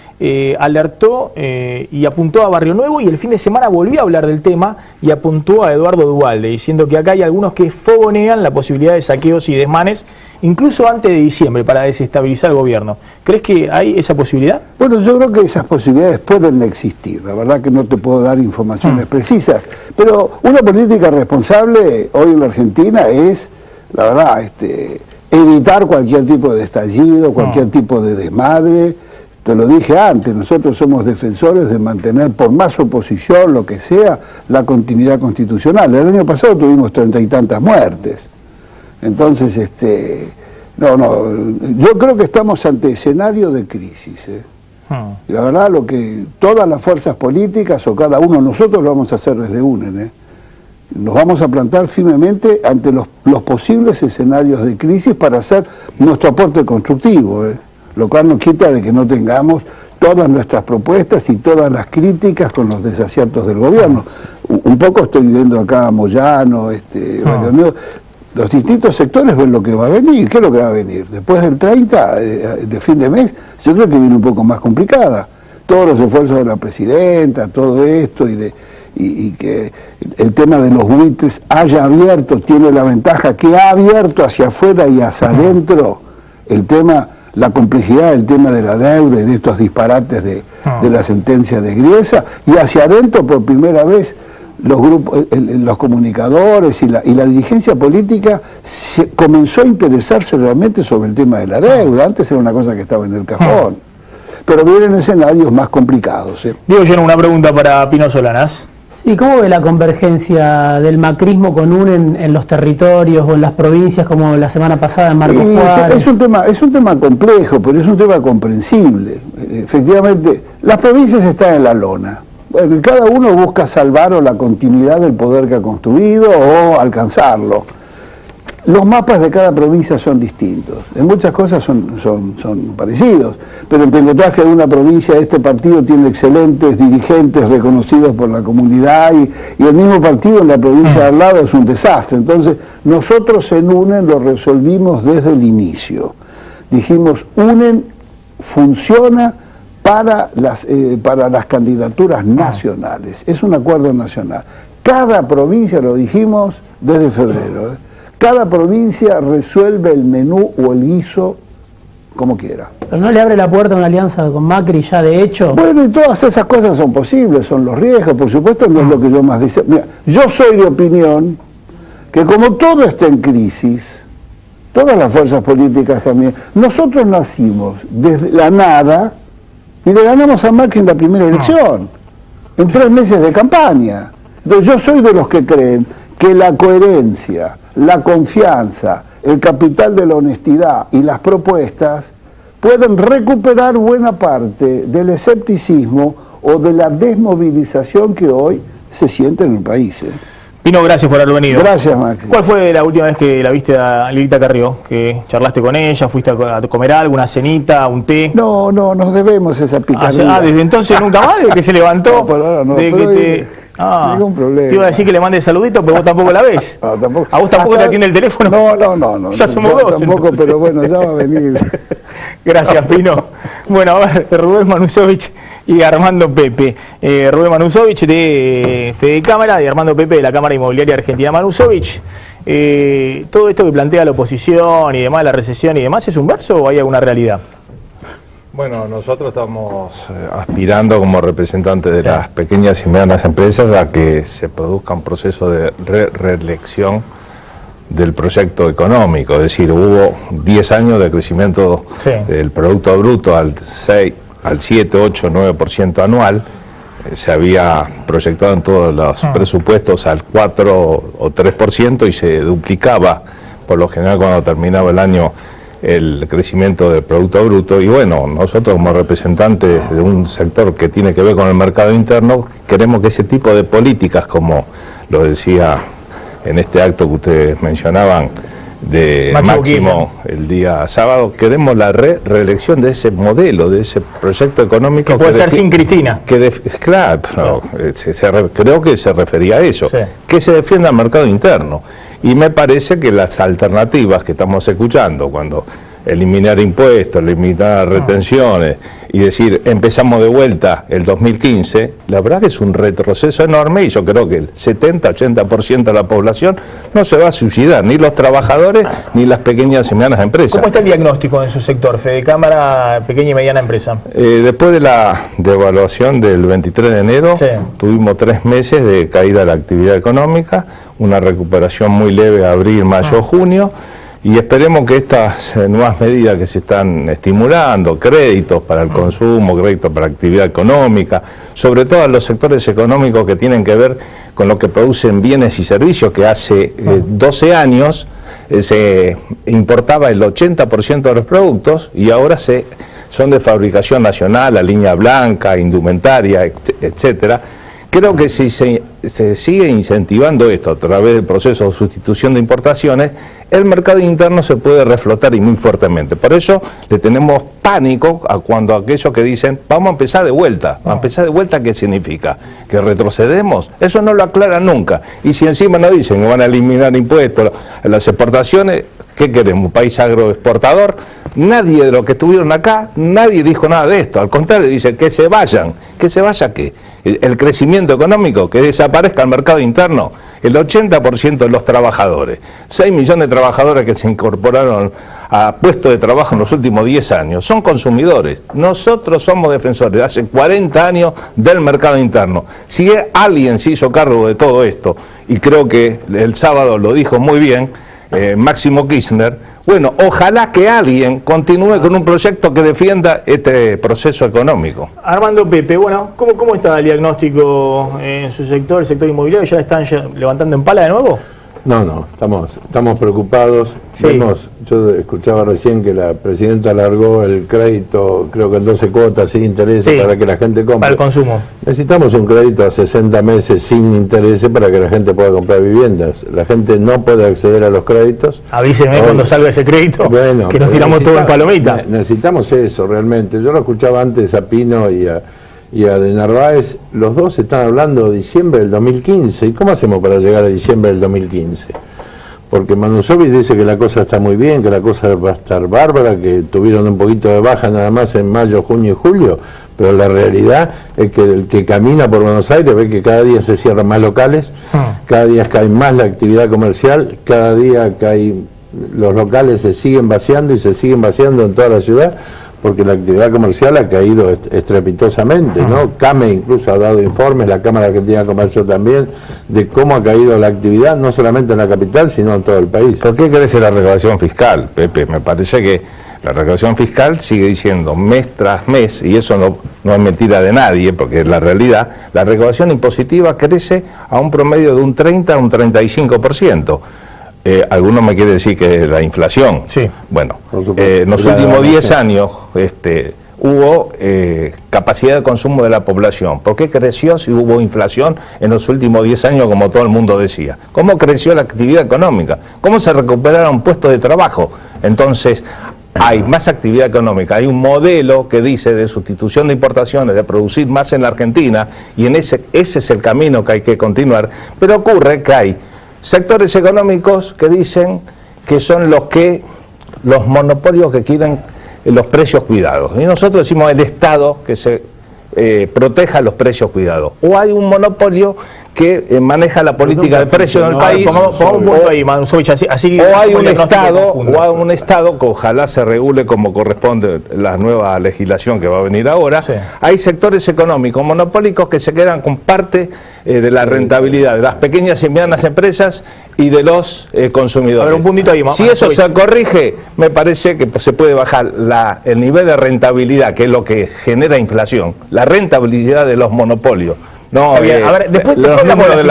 Alertó y apuntó a Barrio Nuevo, y el fin de semana volvió a hablar del tema y apuntó a Eduardo Duhalde, diciendo que acá hay algunos que fogonean la posibilidad de saqueos y desmanes, incluso antes de diciembre, para desestabilizar el gobierno. ¿Crees que hay esa posibilidad? Bueno, yo creo que esas posibilidades pueden existir. La verdad que no te puedo dar informaciones precisas, pero una política responsable hoy en la Argentina es, la verdad, evitar cualquier tipo de estallido, cualquier tipo de desmadre. Te lo dije antes, nosotros somos defensores de mantener, por más oposición, lo que sea, la continuidad constitucional. El año pasado tuvimos 30 y tantas muertes. Entonces, yo creo que estamos ante escenario de crisis. Y la verdad, lo que todas las fuerzas políticas, o cada uno, nosotros lo vamos a hacer desde UNEN, nos vamos a plantar firmemente ante los posibles escenarios de crisis para hacer nuestro aporte constructivo, lo cual no quita de que no tengamos todas nuestras propuestas y todas las críticas con los desaciertos del gobierno. Un poco estoy viendo acá a Moyano, Los distintos sectores ven lo que va a venir. ¿Qué es lo que va a venir? Después del 30 de fin de mes, yo creo que viene un poco más complicada. Todos los esfuerzos de la presidenta, todo esto, y que el tema de los buitres haya abierto, tiene la ventaja que ha abierto hacia afuera y hacia adentro el tema, la complejidad del tema de la deuda y de estos disparates de la sentencia de Griesa, y hacia adentro por primera vez los grupos, los comunicadores y la dirigencia política comenzó a interesarse realmente sobre el tema de la deuda. Antes era una cosa que estaba en el cajón, pero vienen escenarios más complicados. Diego Lleno, una pregunta para Pino Solanas. ¿Y cómo ve la convergencia del macrismo con UNE en los territorios o en las provincias, como la semana pasada en Marcos Juárez? Es un tema complejo, pero es un tema comprensible. Efectivamente, las provincias están en la lona. Bueno, cada uno busca salvar o la continuidad del poder que ha construido o alcanzarlo. Los mapas de cada provincia son distintos, en muchas cosas son parecidos, pero en pilotaje de una provincia este partido tiene excelentes dirigentes reconocidos por la comunidad y el mismo partido en la provincia de al lado es un desastre. Entonces nosotros en UNE lo resolvimos desde el inicio. Dijimos, UNE funciona para las candidaturas nacionales, es un acuerdo nacional. Cada provincia, lo dijimos desde febrero, cada provincia resuelve el menú o el guiso como quiera. ¿Pero no le abre la puerta a una alianza con Macri ya de hecho? Bueno, y todas esas cosas son posibles, son los riesgos, por supuesto no es lo que yo más dice. Mira, yo soy de opinión que como todo está en crisis, todas las fuerzas políticas también, nosotros nacimos desde la nada y le ganamos a Macri en la primera elección, en 3 meses de campaña. Entonces yo soy de los que creen que la coherencia, la confianza, el capital de la honestidad y las propuestas pueden recuperar buena parte del escepticismo o de la desmovilización que hoy se siente en el país. Pino, gracias por haber venido. Gracias, Maxi. ¿Cuál fue la última vez que la viste a Lilita Carrió? ¿Que charlaste con ella? ¿Fuiste a comer algo, una cenita, un té? No, nos debemos esa picardía. Desde entonces nunca más, desde que se levantó. No, por ahora no, de que ningún problema. Te iba a decir que le mande saluditos, pero vos tampoco la ves. No, tampoco. ¿A vos tampoco te atiende el teléfono? No. Ya somos dos. Tampoco, entonces. Pero bueno, ya va a venir. Gracias, Pino. Bueno, a ver, Rubén Manusovich y Armando Pepe. Rubén Manusovich de Fede Cámara y Armando Pepe de la Cámara Inmobiliaria Argentina. Manusovich, todo esto que plantea la oposición y demás, la recesión y demás, ¿es un verso o hay alguna realidad? Bueno, nosotros estamos aspirando como representantes de las pequeñas y medianas empresas a que se produzca un proceso de reelección del proyecto económico, es decir, hubo 10 años de crecimiento del Producto Bruto al 7, 8, 9% anual, se había proyectado en todos los presupuestos al 4 o 3% y se duplicaba por lo general cuando terminaba el año el crecimiento del Producto Bruto, y bueno, nosotros como representantes de un sector que tiene que ver con el mercado interno, queremos que ese tipo de políticas, como lo decía en este acto que ustedes mencionaban, de Máximo el día sábado, queremos la reelección de ese modelo, de ese proyecto económico. Que puede ser sin Cristina. Claro, creo que se refería a eso, que se defienda el mercado interno. Y me parece que las alternativas que estamos escuchando, cuando eliminar impuestos, eliminar retenciones y decir empezamos de vuelta el 2015, la verdad que es un retroceso enorme y yo creo que el 70-80% de la población no se va a suicidar, ni los trabajadores ni las pequeñas y medianas empresas. ¿Cómo está el diagnóstico en su sector, Fede Cámara, pequeña y mediana empresa? Después de la devaluación del 23 de enero, tuvimos 3 meses de caída de la actividad económica, una recuperación muy leve abril, mayo, junio, y esperemos que estas nuevas medidas que se están estimulando, créditos para el consumo, créditos para la actividad económica, sobre todo en los sectores económicos que tienen que ver con lo que producen bienes y servicios, que hace 12 años se importaba el 80% de los productos y ahora son de fabricación nacional, la línea blanca, indumentaria, etcétera, creo que si se sigue incentivando esto a través del proceso de sustitución de importaciones, el mercado interno se puede reflotar y muy fuertemente. Por eso le tenemos pánico a cuando aquellos que dicen vamos a empezar de vuelta. ¿A empezar de vuelta qué significa? ¿Que retrocedemos? Eso no lo aclaran nunca. Y si encima nos dicen que van a eliminar impuestos a las exportaciones, ¿qué queremos? ¿Un país agroexportador? Nadie de los que estuvieron acá, nadie dijo nada de esto. Al contrario, dice que se vayan. ¿Que se vaya qué? El crecimiento económico, que desaparezca el mercado interno. El 80% de los trabajadores, 6 millones de trabajadores que se incorporaron a puestos de trabajo en los últimos 10 años, son consumidores. Nosotros somos defensores hace 40 años del mercado interno. Si alguien se hizo cargo de todo esto, y creo que el sábado lo dijo muy bien Máximo Kirchner, bueno, ojalá que alguien continúe con un proyecto que defienda este proceso económico. Armando Pepe, bueno, ¿cómo está el diagnóstico en su sector, el sector inmobiliario? ¿Ya están levantando en pala de nuevo? No, estamos preocupados. Sí. Yo escuchaba recién que la presidenta alargó el crédito, creo que en 12 cuotas sin intereses, sí, para que la gente compre. Para el consumo. Necesitamos un crédito a 60 meses sin intereses para que la gente pueda comprar viviendas. La gente no puede acceder a los créditos. Avísenme cuando salga ese crédito, bueno, que nos tiramos todo en palomita. Necesitamos eso realmente. Yo lo escuchaba antes a Pino y a de Narváez. Los dos están hablando de diciembre del 2015. ¿Y cómo hacemos para llegar a diciembre del 2015? Porque Manusovic dice que la cosa está muy bien, que la cosa va a estar bárbara, que tuvieron un poquito de baja nada más en mayo, junio y julio, pero la realidad es que el que camina por Buenos Aires ve que cada día se cierran más locales, cada día cae más la actividad comercial, cada día los locales se siguen vaciando y se siguen vaciando en toda la ciudad, porque la actividad comercial ha caído estrepitosamente, ¿no? CAME incluso ha dado informes, la Cámara Argentina de Comercio también, de cómo ha caído la actividad, no solamente en la capital, sino en todo el país. ¿Por qué crece la recaudación fiscal, Pepe? Me parece que la recaudación fiscal sigue diciendo mes tras mes, y eso no es mentira de nadie, porque es la realidad, la recaudación impositiva crece a un promedio de un 30 a un 35%. Algunos me quieren decir que la inflación. Sí. Bueno, en los últimos 10 años hubo capacidad de consumo de la población. ¿Por qué creció si hubo inflación en los últimos 10 años, como todo el mundo decía? ¿Cómo creció la actividad económica? ¿Cómo se recuperaron puestos de trabajo? Entonces, hay más actividad económica, hay un modelo que dice de sustitución de importaciones, de producir más en la Argentina, y en ese es el camino que hay que continuar, pero ocurre que hay sectores económicos que dicen que son los monopolios que quieren los precios cuidados. Y nosotros decimos el Estado que se proteja los precios cuidados. O hay un monopolio que maneja la política de precios en el país. O hay un Estado que ojalá se regule como corresponde la nueva legislación que va a venir ahora. Sí. Hay sectores económicos monopólicos que se quedan con parte de la rentabilidad de las pequeñas y medianas empresas y de los consumidores. A ver, un puntito ahí, si eso se corrige, me parece que se puede bajar el nivel de rentabilidad, que es lo que genera inflación, la rentabilidad de los monopolios. No, a ver, después los números de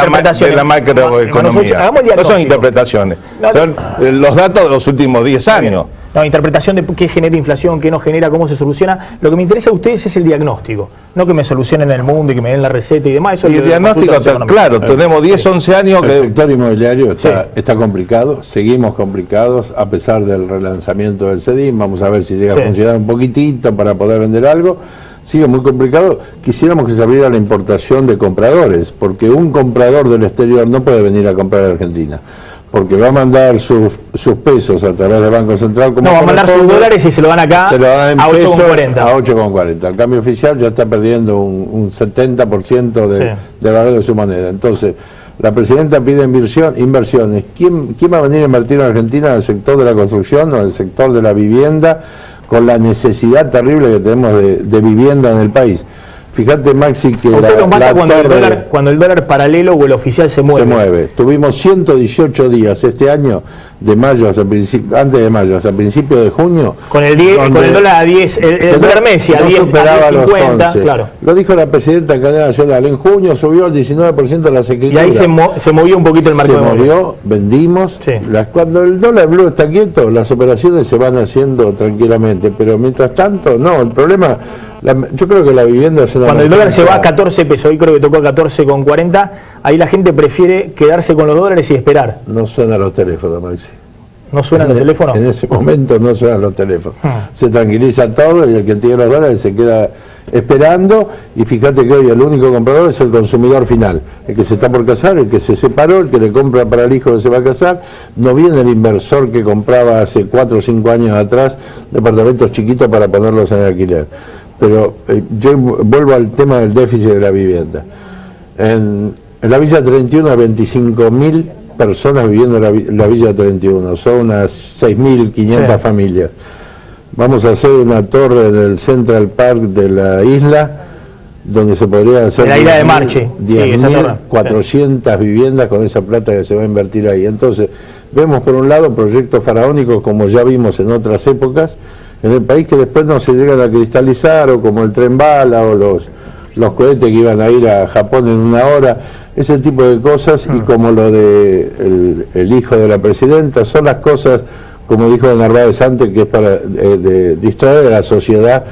la macroeconomía. No son interpretaciones, son los datos de los últimos 10 años. No, interpretación de qué genera inflación, qué no genera, cómo se soluciona. Lo que me interesa a ustedes es el diagnóstico, no que me solucionen el mundo y que me den la receta y demás. Eso y el diagnóstico, claro, tenemos 10, 11 años que... El sector inmobiliario está complicado, seguimos complicados a pesar del relanzamiento del CEDIM. Vamos a ver si llega a funcionar un poquitito para poder vender algo. Sigue muy complicado. Quisiéramos que se abriera la importación de compradores, porque un comprador del exterior no puede venir a comprar a Argentina, porque va a mandar sus pesos a través del Banco Central. Como va a mandar sus dólares y se lo dan acá a 8,40. A 8,40. El cambio oficial ya está perdiendo un 70% del valor de su moneda. Entonces, la presidenta pide inversiones. ¿Quién va a venir a invertir en Argentina en el sector de la construcción o en el sector de la vivienda, con la necesidad terrible que tenemos de vivienda en el país? Fíjate, Maxi, que cuando el dólar paralelo o el oficial se mueve. Tuvimos 118 días este año de mayo hasta principio, antes de mayo hasta principios de junio, con el dólar a 10, el dólar Messi a 10, superaba a 10, 50, los 11. Claro. Lo dijo la presidenta en cadena nacional, en junio subió el 19% de las escrituras. Y ahí se movió un poquito el marco de movimiento. Se movió, vendimos. Sí. Cuando el dólar blue está quieto, las operaciones se van haciendo tranquilamente, pero mientras tanto, no, el problema, yo creo que la vivienda es una... Cuando el dólar se va a 14 pesos, hoy creo que tocó a 14,40, ahí la gente prefiere quedarse con los dólares y esperar. No suenan los teléfonos, Maxi. ¿No suenan los teléfonos? En ese momento no suenan los teléfonos. Se tranquiliza todo y el que tiene los dólares se queda esperando, y fíjate que hoy el único comprador es el consumidor final, el que se está por casar, el que se separó, el que le compra para el hijo que se va a casar. No viene el inversor que compraba hace 4 o 5 años atrás departamentos chiquitos para ponerlos en alquiler. Pero yo vuelvo al tema del déficit de la vivienda. En la Villa 31 hay 25.000 personas viviendo en la Villa 31, son unas 6.500 familias. Vamos a hacer una torre en el Central Park de la isla, donde se podría hacer... En la isla de Marche. 10.400 viviendas con esa plata que se va a invertir ahí. Entonces, vemos por un lado proyectos faraónicos, como ya vimos en otras épocas, en el país, que después no se llegan a cristalizar, o como el tren bala, o los cohetes que iban a ir a Japón en 1 hora, ese tipo de cosas, y como lo de el hijo de la presidenta, son las cosas, como dijo de Narváez antes, que es para distraer a la sociedad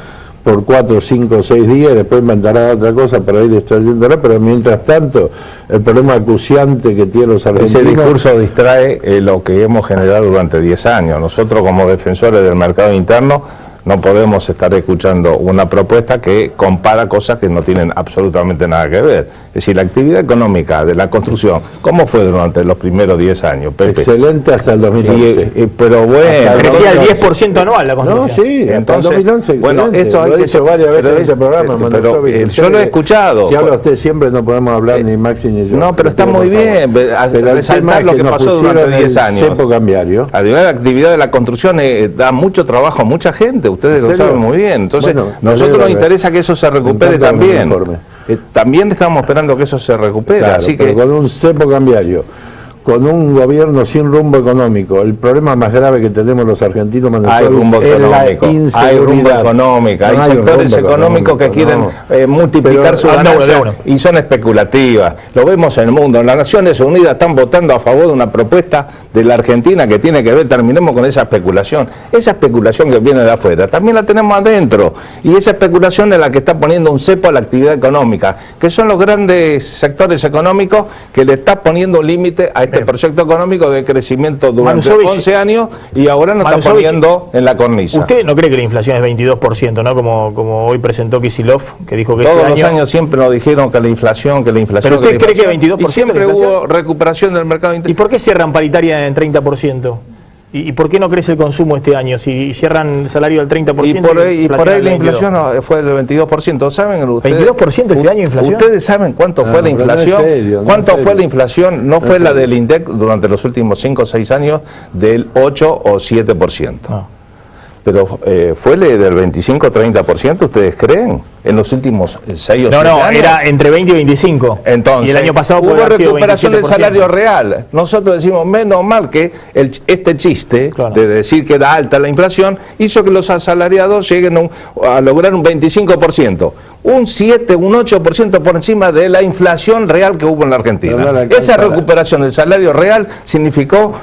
por 4, 5, 6 días, y después inventarán otra cosa para ir distrayéndola, pero mientras tanto, el problema acuciante que tienen los argentinos... Ese discurso distrae lo que hemos generado durante 10 años. Nosotros, como defensores del mercado interno, no podemos estar escuchando una propuesta que compara cosas que no tienen absolutamente nada que ver. Es decir, la actividad económica de la construcción, ¿cómo fue durante los primeros 10 años, Pepe? Excelente hasta el 2011. Pero bueno... Crecía el 10% anual la construcción. No, sí, entonces, hasta el 2011, bueno, eso hay lo he que dicho varias veces en ese programa. Pero yo lo he escuchado. Si habla usted siempre, no podemos hablar ni Maxi ni yo. No, pero está muy bien resaltar lo que pasó durante 10 años. El cepo cambiario. La actividad de la construcción da mucho trabajo a mucha gente, ustedes lo saben muy bien. Entonces, nosotros nos interesa que eso se recupere también. También estamos esperando que eso se recupere. Claro, así pero que con un cepo cambiario, con un gobierno sin rumbo económico, el problema más grave que tenemos los argentinos, hay rumbo económico, hay rumbo económico, hay sectores económicos que quieren multiplicar su ganancia y son especulativas. Lo vemos en el mundo. Las Naciones Unidas están votando a favor de una propuesta de la Argentina que tiene que ver, terminemos con esa especulación. Esa especulación que viene de afuera, también la tenemos adentro, y esa especulación es la que está poniendo un cepo a la actividad económica, que son los grandes sectores económicos que le está poniendo límite a este proyecto económico de crecimiento durante 11 años, y ahora nos está poniendo en la cornisa. ¿Usted no cree que la inflación es 22%, ¿no? Como hoy presentó Kicillof, que dijo que todos los años siempre nos dijeron que la inflación, ¿Pero usted cree que 22%? Y siempre hubo recuperación del mercado interno. ¿Y por qué cierran paritaria en 30%? ¿Y por qué no crece el consumo este año? Si cierran el salario del 30%... Y por ahí la inflación fue del 22%. ¿Saben ustedes? ¿22% este año inflación? ¿Ustedes saben cuánto fue la inflación? ¿Cuánto fue la inflación? No fue la del INDEC durante los últimos 5 o 6 años del 8 o 7%. Pero fue del 25 o 30%, ¿ustedes creen? En los últimos 6 o 7 años. No, era entre 20 y 25. Entonces, y el año pasado hubo recuperación del salario real. Nosotros decimos, menos mal que este chiste de decir que era alta la inflación hizo que los asalariados lleguen a lograr un 25%. Un 7, un 8% por encima de la inflación real que hubo en la Argentina. Esa recuperación del salario real significó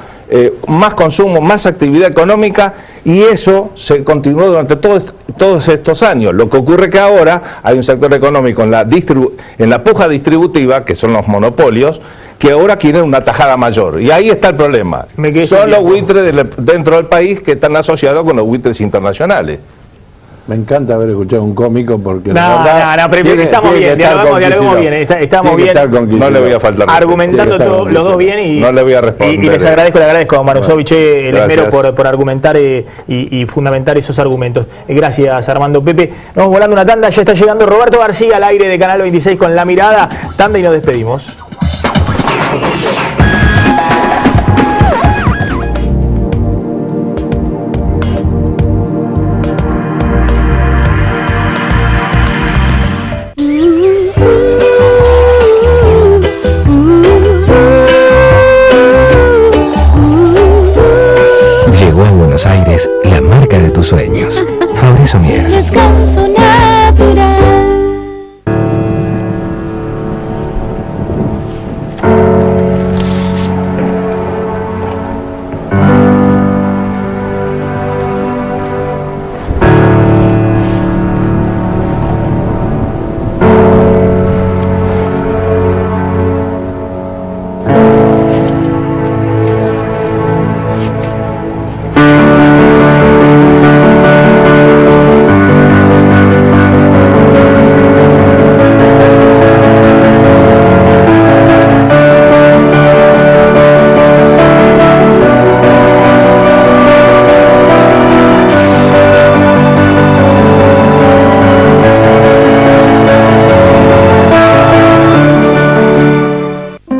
más consumo, más actividad económica, y eso se continuó durante todos estos años. Lo que ocurre que ahora hay un sector económico en la puja distributiva, que son los monopolios, que ahora quieren una tajada mayor, y ahí está el problema. Son los buitres dentro del país que están asociados con los buitres internacionales. Me encanta haber escuchado un cómico porque no, pero estamos bien, dialogamos bien, estamos bien. No le voy a faltar. Argumentando los dos bien, y no le voy a responder. Y les agradezco a Manusovich el esmero por argumentar y fundamentar esos argumentos. Gracias, Armando. Pepe, nos vamos volando una tanda, ya está llegando Roberto García al aire de Canal 26 con La Mirada. Tanda y nos despedimos.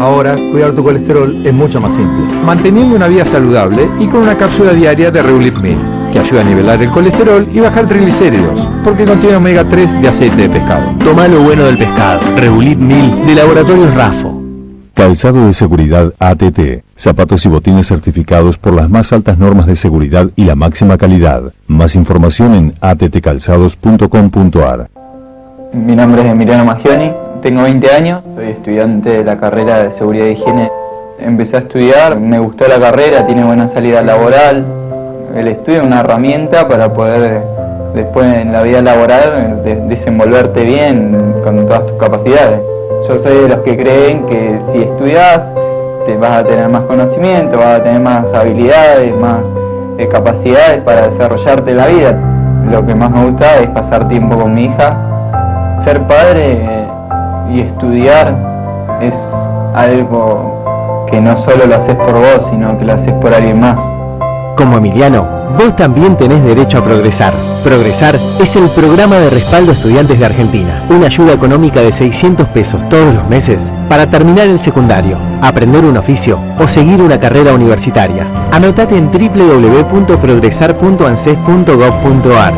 Ahora, cuidar tu colesterol es mucho más simple, manteniendo una vida saludable y con una cápsula diaria de Reulip 1000, que ayuda a nivelar el colesterol y bajar triglicéridos, porque contiene omega 3 de aceite de pescado. Toma lo bueno del pescado. Reulip 1000 de Laboratorios Rafo. Calzado de seguridad ATT. Zapatos y botines certificados por las más altas normas de seguridad y la máxima calidad. Más información en attcalzados.com.ar. Mi nombre es Emiliano Maggioni, tengo 20 años, soy estudiante de la carrera de Seguridad e Higiene. Empecé a estudiar, me gustó la carrera, tiene buena salida laboral. El estudio es una herramienta para poder después en la vida laboral desenvolverte bien con todas tus capacidades. Yo soy de los que creen que si estudias te vas a tener más conocimiento, vas a tener más habilidades, más capacidades para desarrollarte en la vida. Lo que más me gusta es pasar tiempo con mi hija. Ser padre y estudiar es algo que no solo lo haces por vos, sino que lo haces por alguien más. Como Emiliano, vos también tenés derecho a progresar. Progresar es el programa de respaldo a estudiantes de Argentina. Una ayuda económica de 600 pesos todos los meses para terminar el secundario, aprender un oficio o seguir una carrera universitaria. Anotate en www.progresar.anses.gov.ar.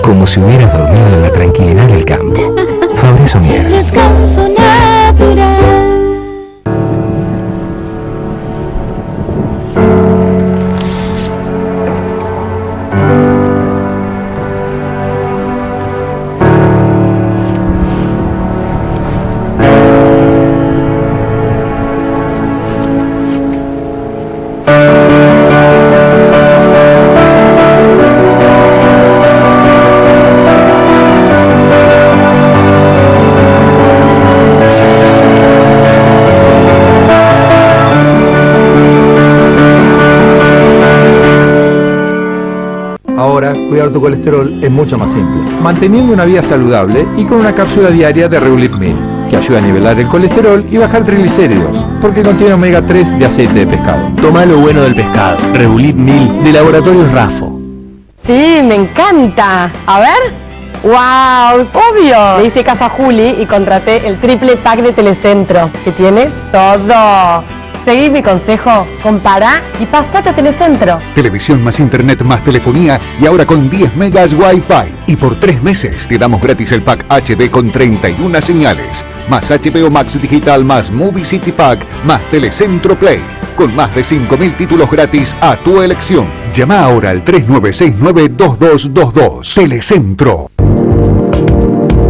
Como si hubieras dormido en la tranquilidad del campo. Fabricio Mier. Descanso natural. Cuidar tu colesterol es mucho más simple, manteniendo una vida saludable y con una cápsula diaria de Reulip 1000, que ayuda a nivelar el colesterol y bajar triglicéridos, porque contiene omega 3 de aceite de pescado. Toma lo bueno del pescado. Reulip 1000 de Laboratorios Rafo. Sí, me encanta. A ver. ¡Wow! ¡Obvio! Le hice caso a Juli y contraté el triple pack de Telecentro, que tiene todo. Seguí mi consejo, compará y pasate a Telecentro. Televisión más internet más telefonía y ahora con 10 megas Wi-Fi. Y por 3 meses te damos gratis el pack HD con 31 señales. Más HBO Max Digital más Movie City Pack más Telecentro Play. Con más de 5.000 títulos gratis a tu elección. Llama ahora al 3969-2222. Telecentro.